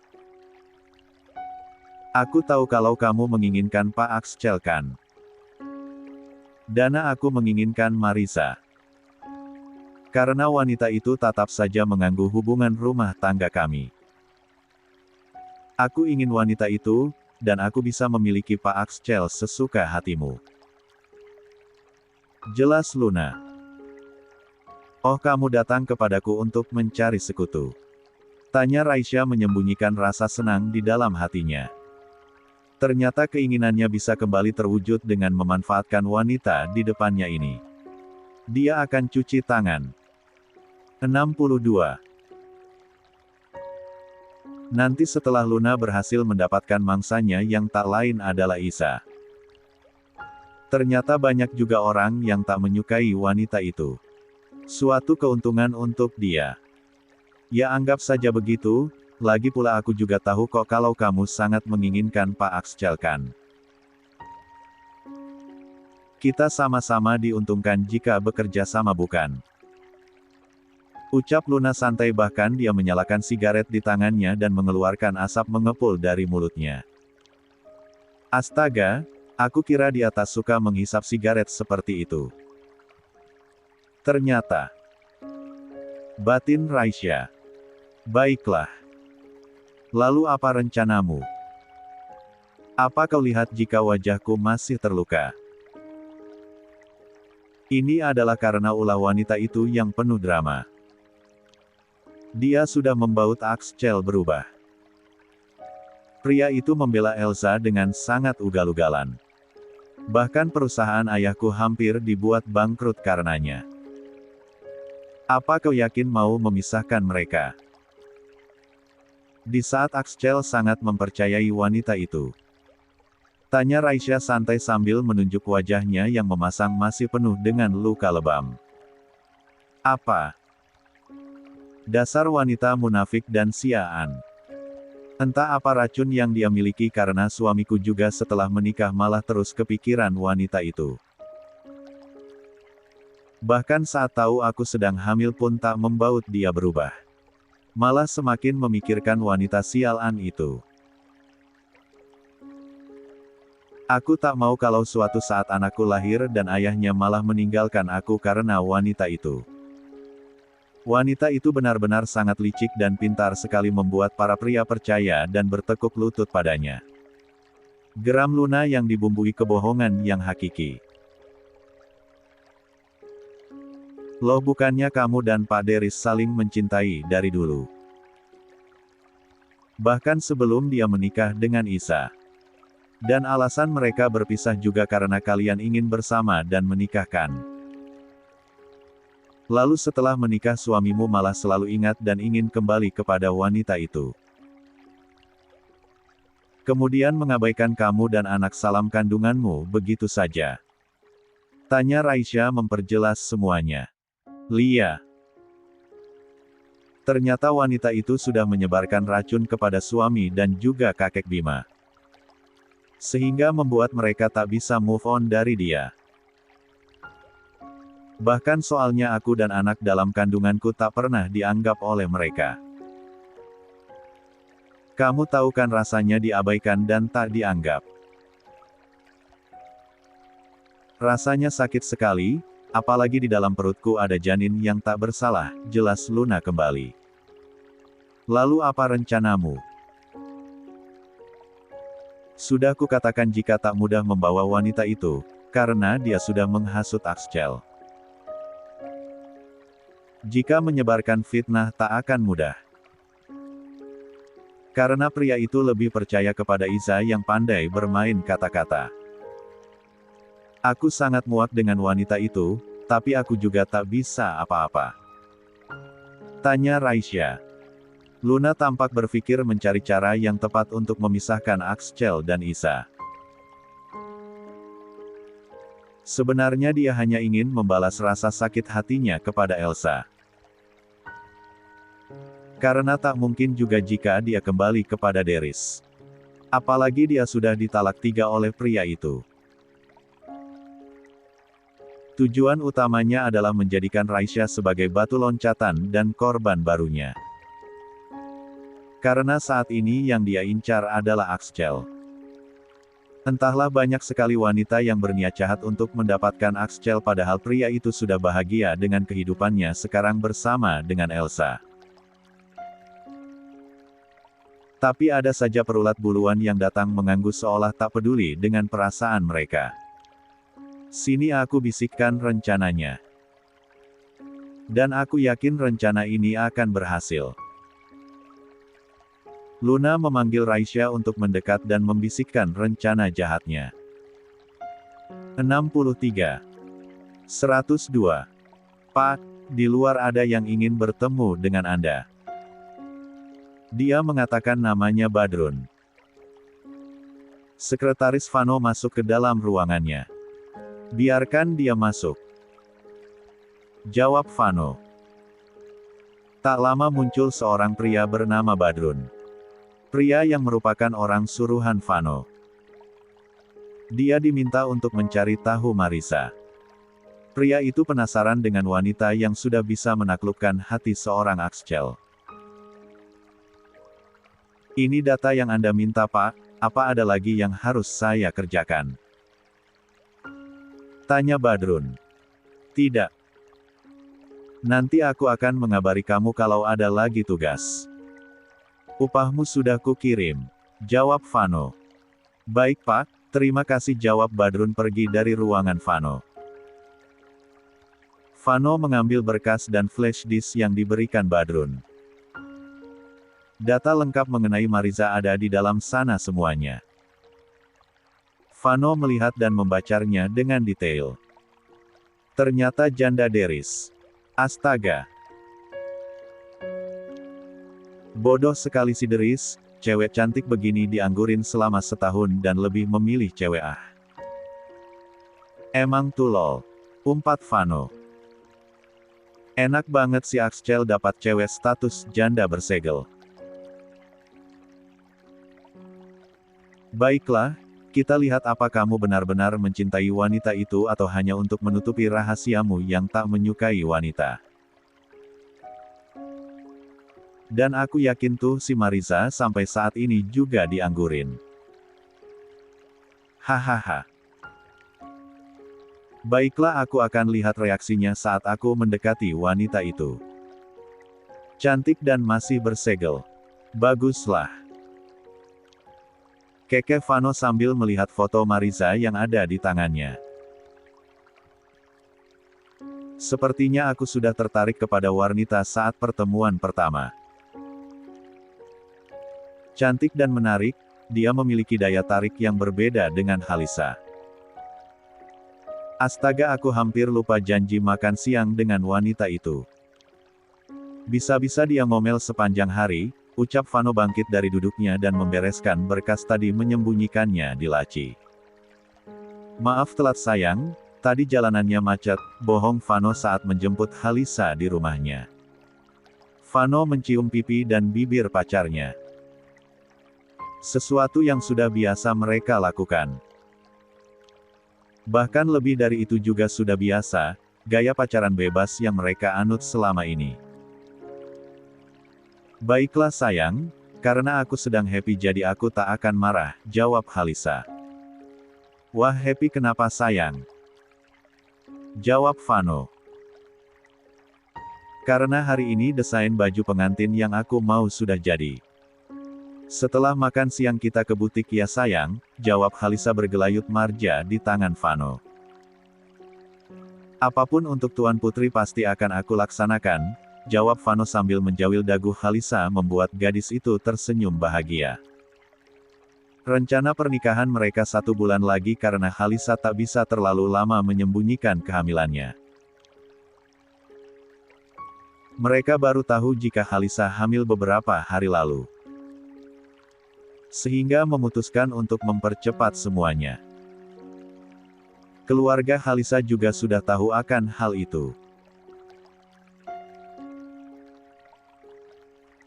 Aku tahu kalau kamu menginginkan Pak Axel kan? Dana aku menginginkan Marisa. Karena wanita itu tetap saja mengganggu hubungan rumah tangga kami. Aku ingin wanita itu, dan aku bisa memiliki Pak Axel sesuka hatimu. Jelas Luna. Oh kamu datang kepadaku untuk mencari sekutu. Tanya Raisya menyembunyikan rasa senang di dalam hatinya. Ternyata keinginannya bisa kembali terwujud dengan memanfaatkan wanita di depannya ini. Dia akan cuci tangan. 62. Nanti setelah Luna berhasil mendapatkan mangsanya yang tak lain adalah Isa. Ternyata banyak juga orang yang tak menyukai wanita itu. Suatu keuntungan untuk dia. Ya anggap saja begitu. Lagi pula aku juga tahu kok kalau kamu sangat menginginkan Pak Axel kan. Kita sama-sama diuntungkan jika bekerja sama bukan? Ucap Luna santai bahkan dia menyalakan sigaret di tangannya dan mengeluarkan asap mengepul dari mulutnya. Astaga, aku kira dia tak suka menghisap sigaret seperti itu. Ternyata. Batin Raisya. Baiklah. Lalu apa rencanamu? Apa kau lihat jika wajahku masih terluka? Ini adalah karena ulah wanita itu yang penuh drama. Dia sudah membaut Axel berubah. Pria itu membela Elsa dengan sangat ugal-ugalan. Bahkan perusahaan ayahku hampir dibuat bangkrut karenanya. Apa kau yakin mau memisahkan mereka? Di saat Axel sangat mempercayai wanita itu. Tanya Raisya santai sambil menunjuk wajahnya yang memasang masih penuh dengan luka lebam. Apa? Dasar wanita munafik dan siaan. Entah apa racun yang dia miliki karena suamiku juga setelah menikah malah terus kepikiran wanita itu. Bahkan saat tahu aku sedang hamil pun tak membaut dia berubah. Malah semakin memikirkan wanita sialan itu. Aku tak mau kalau suatu saat anakku lahir dan ayahnya malah meninggalkan aku karena wanita itu. Wanita itu benar-benar sangat licik dan pintar sekali membuat para pria percaya dan bertekuk lutut padanya. Geram Luna yang dibumbui kebohongan yang hakiki. Loh, bukannya kamu dan Pak Deris saling mencintai dari dulu? Bahkan sebelum dia menikah dengan Isa. Dan alasan mereka berpisah juga karena kalian ingin bersama dan menikahkan. Lalu setelah menikah suamimu malah selalu ingat dan ingin kembali kepada wanita itu. Kemudian mengabaikan kamu dan anak salam kandunganmu begitu saja. Tanya Raisya memperjelas semuanya. Lia. Ternyata wanita itu sudah menyebarkan racun kepada suami dan juga kakek Bima. Sehingga membuat mereka tak bisa move on dari dia. Bahkan soalnya aku dan anak dalam kandunganku tak pernah dianggap oleh mereka. Kamu tahu kan rasanya diabaikan dan tak dianggap. Rasanya sakit sekali, apalagi di dalam perutku ada janin yang tak bersalah, jelas Luna kembali. Lalu apa rencanamu? Sudah kukatakan jika tak mudah membawa wanita itu, karena dia sudah menghasut Axel. Jika menyebarkan fitnah tak akan mudah. Karena pria itu lebih percaya kepada Isa yang pandai bermain kata-kata. Aku sangat muak dengan wanita itu, tapi aku juga tak bisa apa-apa. Tanya Raisya. Luna tampak berpikir mencari cara yang tepat untuk memisahkan Axel dan Isa. Sebenarnya dia hanya ingin membalas rasa sakit hatinya kepada Elsa. Karena tak mungkin juga jika dia kembali kepada Deris. Apalagi dia sudah ditalak 3 oleh pria itu. Tujuan utamanya adalah menjadikan Raisya sebagai batu loncatan dan korban barunya. Karena saat ini yang dia incar adalah Axel. Entahlah, banyak sekali wanita yang berniat jahat untuk mendapatkan Axel padahal pria itu sudah bahagia dengan kehidupannya sekarang bersama dengan Elsa. Tapi ada saja perulat buluan yang datang mengganggu seolah tak peduli dengan perasaan mereka. Sini aku bisikkan rencananya. Dan aku yakin rencana ini akan berhasil. Luna memanggil Raisya untuk mendekat dan membisikkan rencana jahatnya. 63. 102. Pak, di luar ada yang ingin bertemu dengan Anda. Dia mengatakan namanya Badrun. Sekretaris Vano masuk ke dalam ruangannya. Biarkan dia masuk. Jawab Vano. Tak lama muncul seorang pria bernama Badrun. Pria yang merupakan orang suruhan Vano. Dia diminta untuk mencari tahu Marisa. Pria itu penasaran dengan wanita yang sudah bisa menaklukkan hati seorang Axel. Ini data yang Anda minta, Pak, apa ada lagi yang harus saya kerjakan? Tanya Badrun. Tidak. Nanti aku akan mengabari kamu kalau ada lagi tugas. Upahmu sudah kukirim. Jawab Vano. Baik Pak, terima kasih, jawab Badrun pergi dari ruangan Vano. Vano mengambil berkas dan flash disk yang diberikan Badrun. Data lengkap mengenai Marisa ada di dalam sana semuanya. Vano melihat dan membacanya dengan detail. Ternyata janda Deris. Astaga. Bodoh sekali si Deris, cewek cantik begini dianggurin selama setahun dan lebih memilih cewek ah. Emang tulol. Umpat Vano. Enak banget si Axel dapat cewek status janda bersegel. Baiklah, kita lihat apa kamu benar-benar mencintai wanita itu atau hanya untuk menutupi rahasiamu yang tak menyukai wanita. Dan aku yakin tuh si Mariza sampai saat ini juga dianggurin. Hahaha. Baiklah, aku akan lihat reaksinya saat aku mendekati wanita itu. Cantik dan masih bersegel. Baguslah. Keke Vano sambil melihat foto Mariza yang ada di tangannya. Sepertinya aku sudah tertarik kepada wanita saat pertemuan pertama. Cantik dan menarik, dia memiliki daya tarik yang berbeda dengan Halisa. Astaga, aku hampir lupa janji makan siang dengan wanita itu. Bisa-bisa dia ngomel sepanjang hari, ucap Vano bangkit dari duduknya dan membereskan berkas tadi menyembunyikannya di laci. Maaf telat sayang, tadi jalanannya macet, bohong Vano saat menjemput Halisa di rumahnya. Vano mencium pipi dan bibir pacarnya. Sesuatu yang sudah biasa mereka lakukan. Bahkan lebih dari itu juga sudah biasa, gaya pacaran bebas yang mereka anut selama ini. Baiklah sayang, karena aku sedang happy jadi aku tak akan marah, jawab Halisa. Wah, happy kenapa sayang? Jawab Vano. Karena hari ini desain baju pengantin yang aku mau sudah jadi. Setelah makan siang kita ke butik ya sayang, jawab Halisa bergelayut marja di tangan Vano. Apapun untuk Tuan Putri pasti akan aku laksanakan, jawab Vano sambil menjawil dagu Halisa membuat gadis itu tersenyum bahagia. Rencana pernikahan mereka 1 bulan lagi karena Halisa tak bisa terlalu lama menyembunyikan kehamilannya. Mereka baru tahu jika Halisa hamil beberapa hari lalu. Sehingga memutuskan untuk mempercepat semuanya. Keluarga Halisa juga sudah tahu akan hal itu.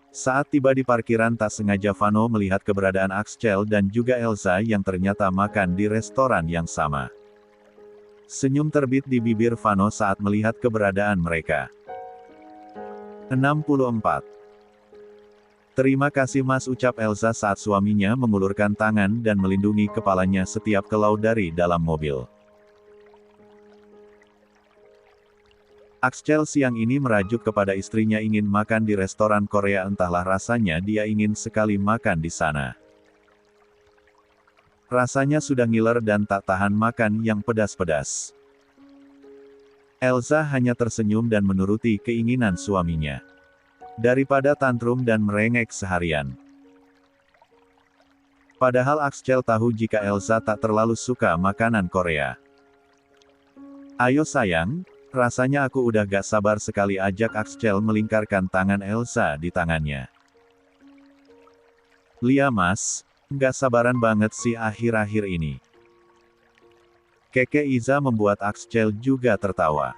Saat tiba di parkiran tak sengaja Vano melihat keberadaan Axel dan juga Elsa yang ternyata makan di restoran yang sama. Senyum terbit di bibir Vano saat melihat keberadaan mereka. 64. Terima kasih Mas, ucap Elsa saat suaminya mengulurkan tangan dan melindungi kepalanya setiap kelau dari dalam mobil. Axel siang ini merajuk kepada istrinya ingin makan di restoran Korea, entahlah rasanya dia ingin sekali makan di sana. Rasanya sudah ngiler dan tak tahan makan yang pedas-pedas. Elsa hanya tersenyum dan menuruti keinginan suaminya. Daripada tantrum dan merengek seharian. Padahal Axel tahu jika Elsa tak terlalu suka makanan Korea. Ayo sayang, rasanya aku udah gak sabar sekali, ajak Axel melingkarkan tangan Elsa di tangannya. Lia Mas, gak sabaran banget sih akhir-akhir ini. Keke Iza membuat Axel juga tertawa.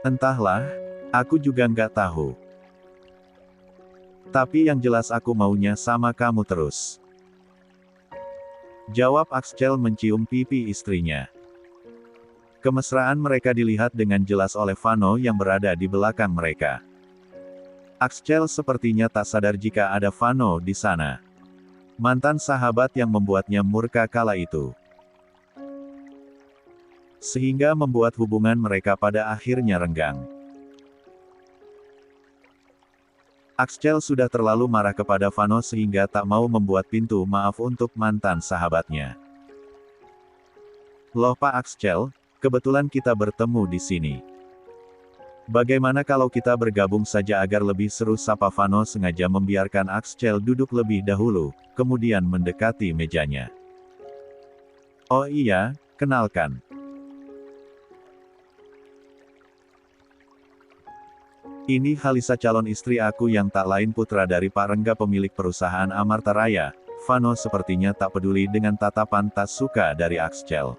Entahlah, aku juga nggak tahu. Tapi yang jelas aku maunya sama kamu terus. Jawab Axel mencium pipi istrinya. Kemesraan mereka dilihat dengan jelas oleh Vano yang berada di belakang mereka. Axel sepertinya tak sadar jika ada Vano di sana. Mantan sahabat yang membuatnya murka kala itu. Sehingga membuat hubungan mereka pada akhirnya renggang. Axel sudah terlalu marah kepada Vano sehingga tak mau membuat pintu maaf untuk mantan sahabatnya. Loh Pak Axel, kebetulan kita bertemu di sini. Bagaimana kalau kita bergabung saja agar lebih seru, sapa Vano sengaja membiarkan Axel duduk lebih dahulu, kemudian mendekati mejanya. Oh iya, kenalkan. Ini Halisa, calon istri aku yang tak lain putra dari Pak Rengga pemilik perusahaan Amarta Raya. Vano sepertinya tak peduli dengan tatapan tak suka dari Axel.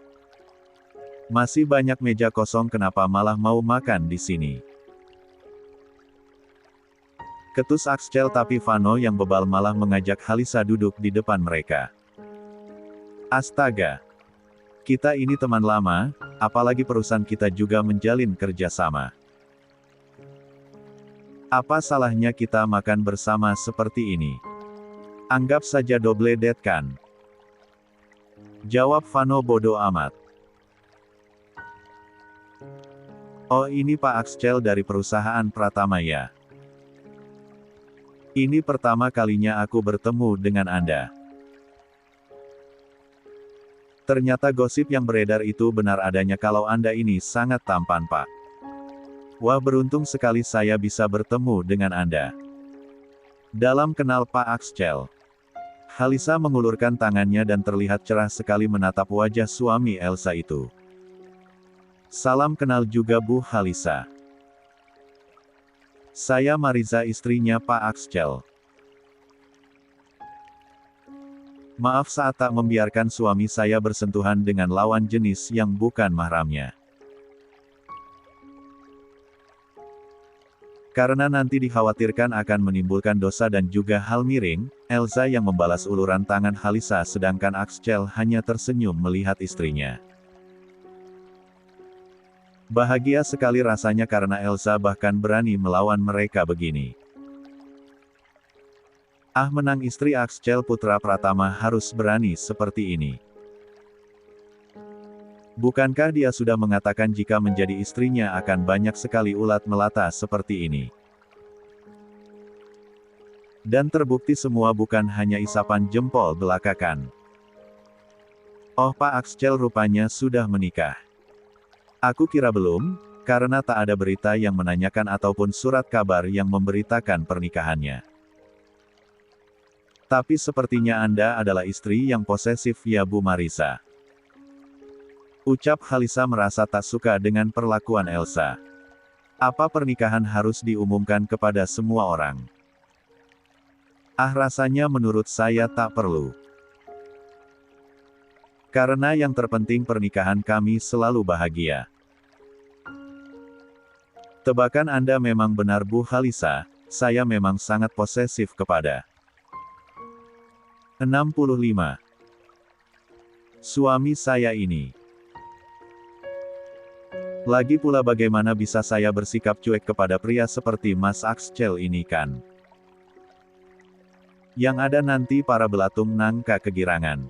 Masih banyak meja kosong, kenapa malah mau makan di sini? Ketus Axcel tapi Vano yang bebal malah mengajak Halisa duduk di depan mereka. Astaga. Kita ini teman lama, apalagi perusahaan kita juga menjalin kerjasama. Apa salahnya kita makan bersama seperti ini? Anggap saja double date kan? Jawab Vano bodoh amat. Oh ini Pak Axcel dari perusahaan Pratama ya. Ini pertama kalinya aku bertemu dengan Anda. Ternyata gosip yang beredar itu benar adanya kalau Anda ini sangat tampan Pak. Wah beruntung sekali saya bisa bertemu dengan Anda. Dalam kenal Pak Axcel. Halisa mengulurkan tangannya dan terlihat cerah sekali menatap wajah suami Elsa itu. Salam kenal juga Bu Halisa. Saya Mariza istrinya Pak Axcel. Maaf saat tak membiarkan suami saya bersentuhan dengan lawan jenis yang bukan mahramnya. Karena nanti dikhawatirkan akan menimbulkan dosa dan juga hal miring, Elsa yang membalas uluran tangan Halisa sedangkan Axcel hanya tersenyum melihat istrinya. Bahagia sekali rasanya karena Elsa bahkan berani melawan mereka begini. Ah menang istri Axcel putra Pratama harus berani seperti ini. Bukankah dia sudah mengatakan jika menjadi istrinya akan banyak sekali ulat melata seperti ini? Dan terbukti semua bukan hanya isapan jempol belaka kan. Oh Pak Axcel rupanya sudah menikah. Aku kira belum, karena tak ada berita yang menanyakan ataupun surat kabar yang memberitakan pernikahannya. Tapi sepertinya Anda adalah istri yang posesif ya Bu Marisa. Ucap Halisa merasa tak suka dengan perlakuan Elsa. Apa pernikahan harus diumumkan kepada semua orang? Ah rasanya menurut saya tak perlu. Karena yang terpenting pernikahan kami selalu bahagia. Tebakan Anda memang benar Bu Halisa, saya memang sangat posesif kepada 65. Suami saya ini. Lagi pula bagaimana bisa saya bersikap cuek kepada pria seperti Mas Axcel ini kan? Yang ada nanti para belatung nangka kegirangan.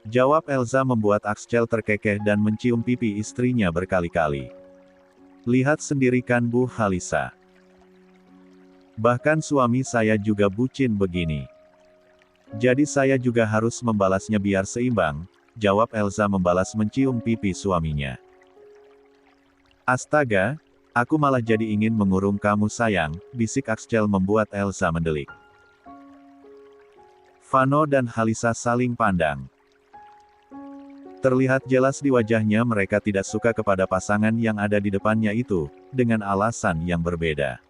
Jawab Elsa membuat Axcel terkekeh dan mencium pipi istrinya berkali-kali. Lihat sendiri kan Bu Halisa. Bahkan suami saya juga bucin begini. Jadi saya juga harus membalasnya biar seimbang, jawab Elsa membalas mencium pipi suaminya. Astaga, aku malah jadi ingin mengurung kamu sayang, bisik Axcel membuat Elsa mendelik. Vano dan Halisa saling pandang. Terlihat jelas di wajahnya mereka tidak suka kepada pasangan yang ada di depannya itu, dengan alasan yang berbeda.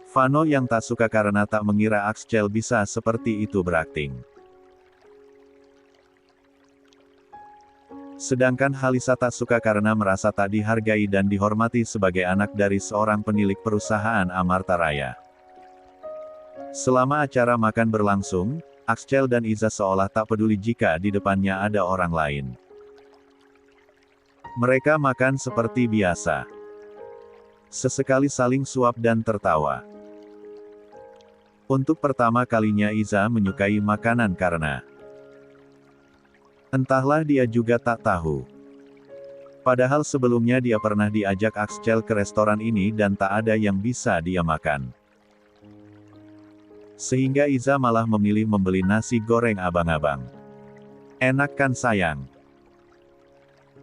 Vano yang tak suka karena tak mengira Axcel bisa seperti itu berakting. Sedangkan Halisa tak suka karena merasa tak dihargai dan dihormati sebagai anak dari seorang penilik perusahaan Amarta Raya. Selama acara makan berlangsung, Axcel dan Iza seolah tak peduli jika di depannya ada orang lain. Mereka makan seperti biasa. Sesekali saling suap dan tertawa. Untuk pertama kalinya Iza menyukai makanan karena entahlah dia juga tak tahu. Padahal sebelumnya dia pernah diajak Axcel ke restoran ini dan tak ada yang bisa dia makan. Sehingga Iza malah memilih membeli nasi goreng abang-abang. Enak kan sayang?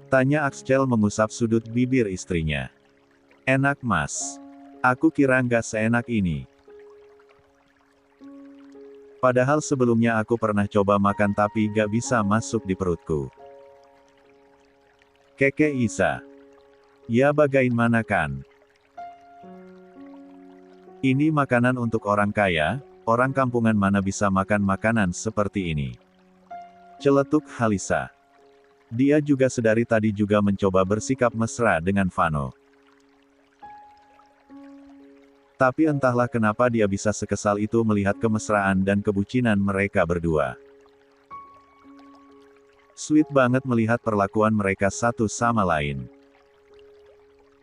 Tanya Axcel mengusap sudut bibir istrinya. Enak mas. Aku kira nggak seenak ini. Padahal sebelumnya aku pernah coba makan tapi gak bisa masuk di perutku. Keke Iza. Ya bagaimana kan? Ini makanan untuk orang kaya, orang kampungan mana bisa makan makanan seperti ini. Celetuk Halisa. Dia juga sedari tadi juga mencoba bersikap mesra dengan Vano. Tapi entahlah kenapa dia bisa sekesal itu melihat kemesraan dan kebucinan mereka berdua. Sweet banget melihat perlakuan mereka satu sama lain.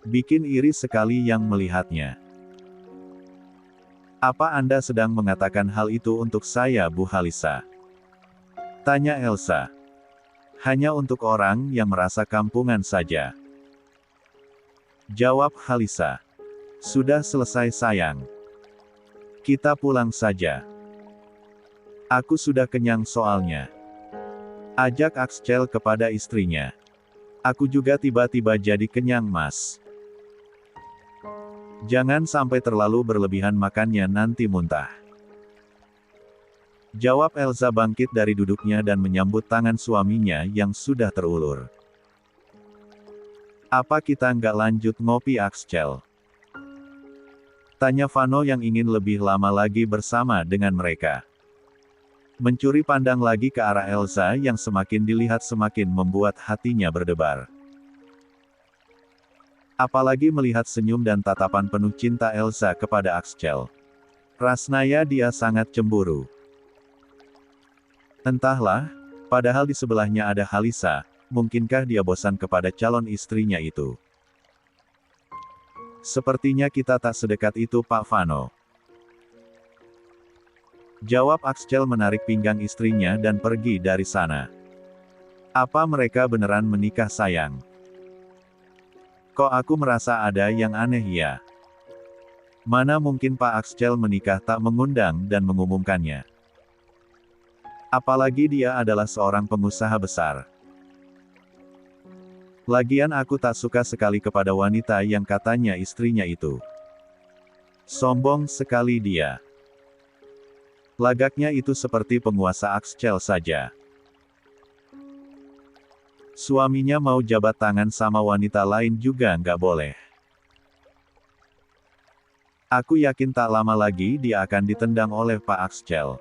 Bikin iri sekali yang melihatnya. Apa Anda sedang mengatakan hal itu untuk saya, Bu Halisa? Tanya Elsa. Hanya untuk orang yang merasa kampungan saja. Jawab Halisa. Sudah selesai sayang. Kita pulang saja. Aku sudah kenyang soalnya. Ajak Axel kepada istrinya. Aku juga tiba-tiba jadi kenyang, Mas. Jangan sampai terlalu berlebihan makannya, nanti muntah. Jawab Elsa bangkit dari duduknya dan menyambut tangan suaminya yang sudah terulur. Apa kita nggak lanjut ngopi, Axel? Tanya Vano yang ingin lebih lama lagi bersama dengan mereka. Mencuri pandang lagi ke arah Elsa yang semakin dilihat semakin membuat hatinya berdebar. Apalagi melihat senyum dan tatapan penuh cinta Elsa kepada Axel. Rasanya dia sangat cemburu. Entahlah, padahal di sebelahnya ada Halisa, mungkinkah dia bosan kepada calon istrinya itu? Sepertinya kita tak sedekat itu, Pak Vano. Jawab Axel menarik pinggang istrinya dan pergi dari sana. Apa mereka beneran menikah, sayang? Kok aku merasa ada yang aneh ya? Mana mungkin Pak Axel menikah tak mengundang dan mengumumkannya? Apalagi dia adalah seorang pengusaha besar. Lagian aku tak suka sekali kepada wanita yang katanya istrinya itu. Sombong sekali dia. Lagaknya itu seperti penguasa Axel saja. Suaminya mau jabat tangan sama wanita lain juga nggak boleh. Aku yakin tak lama lagi dia akan ditendang oleh Pak Axel.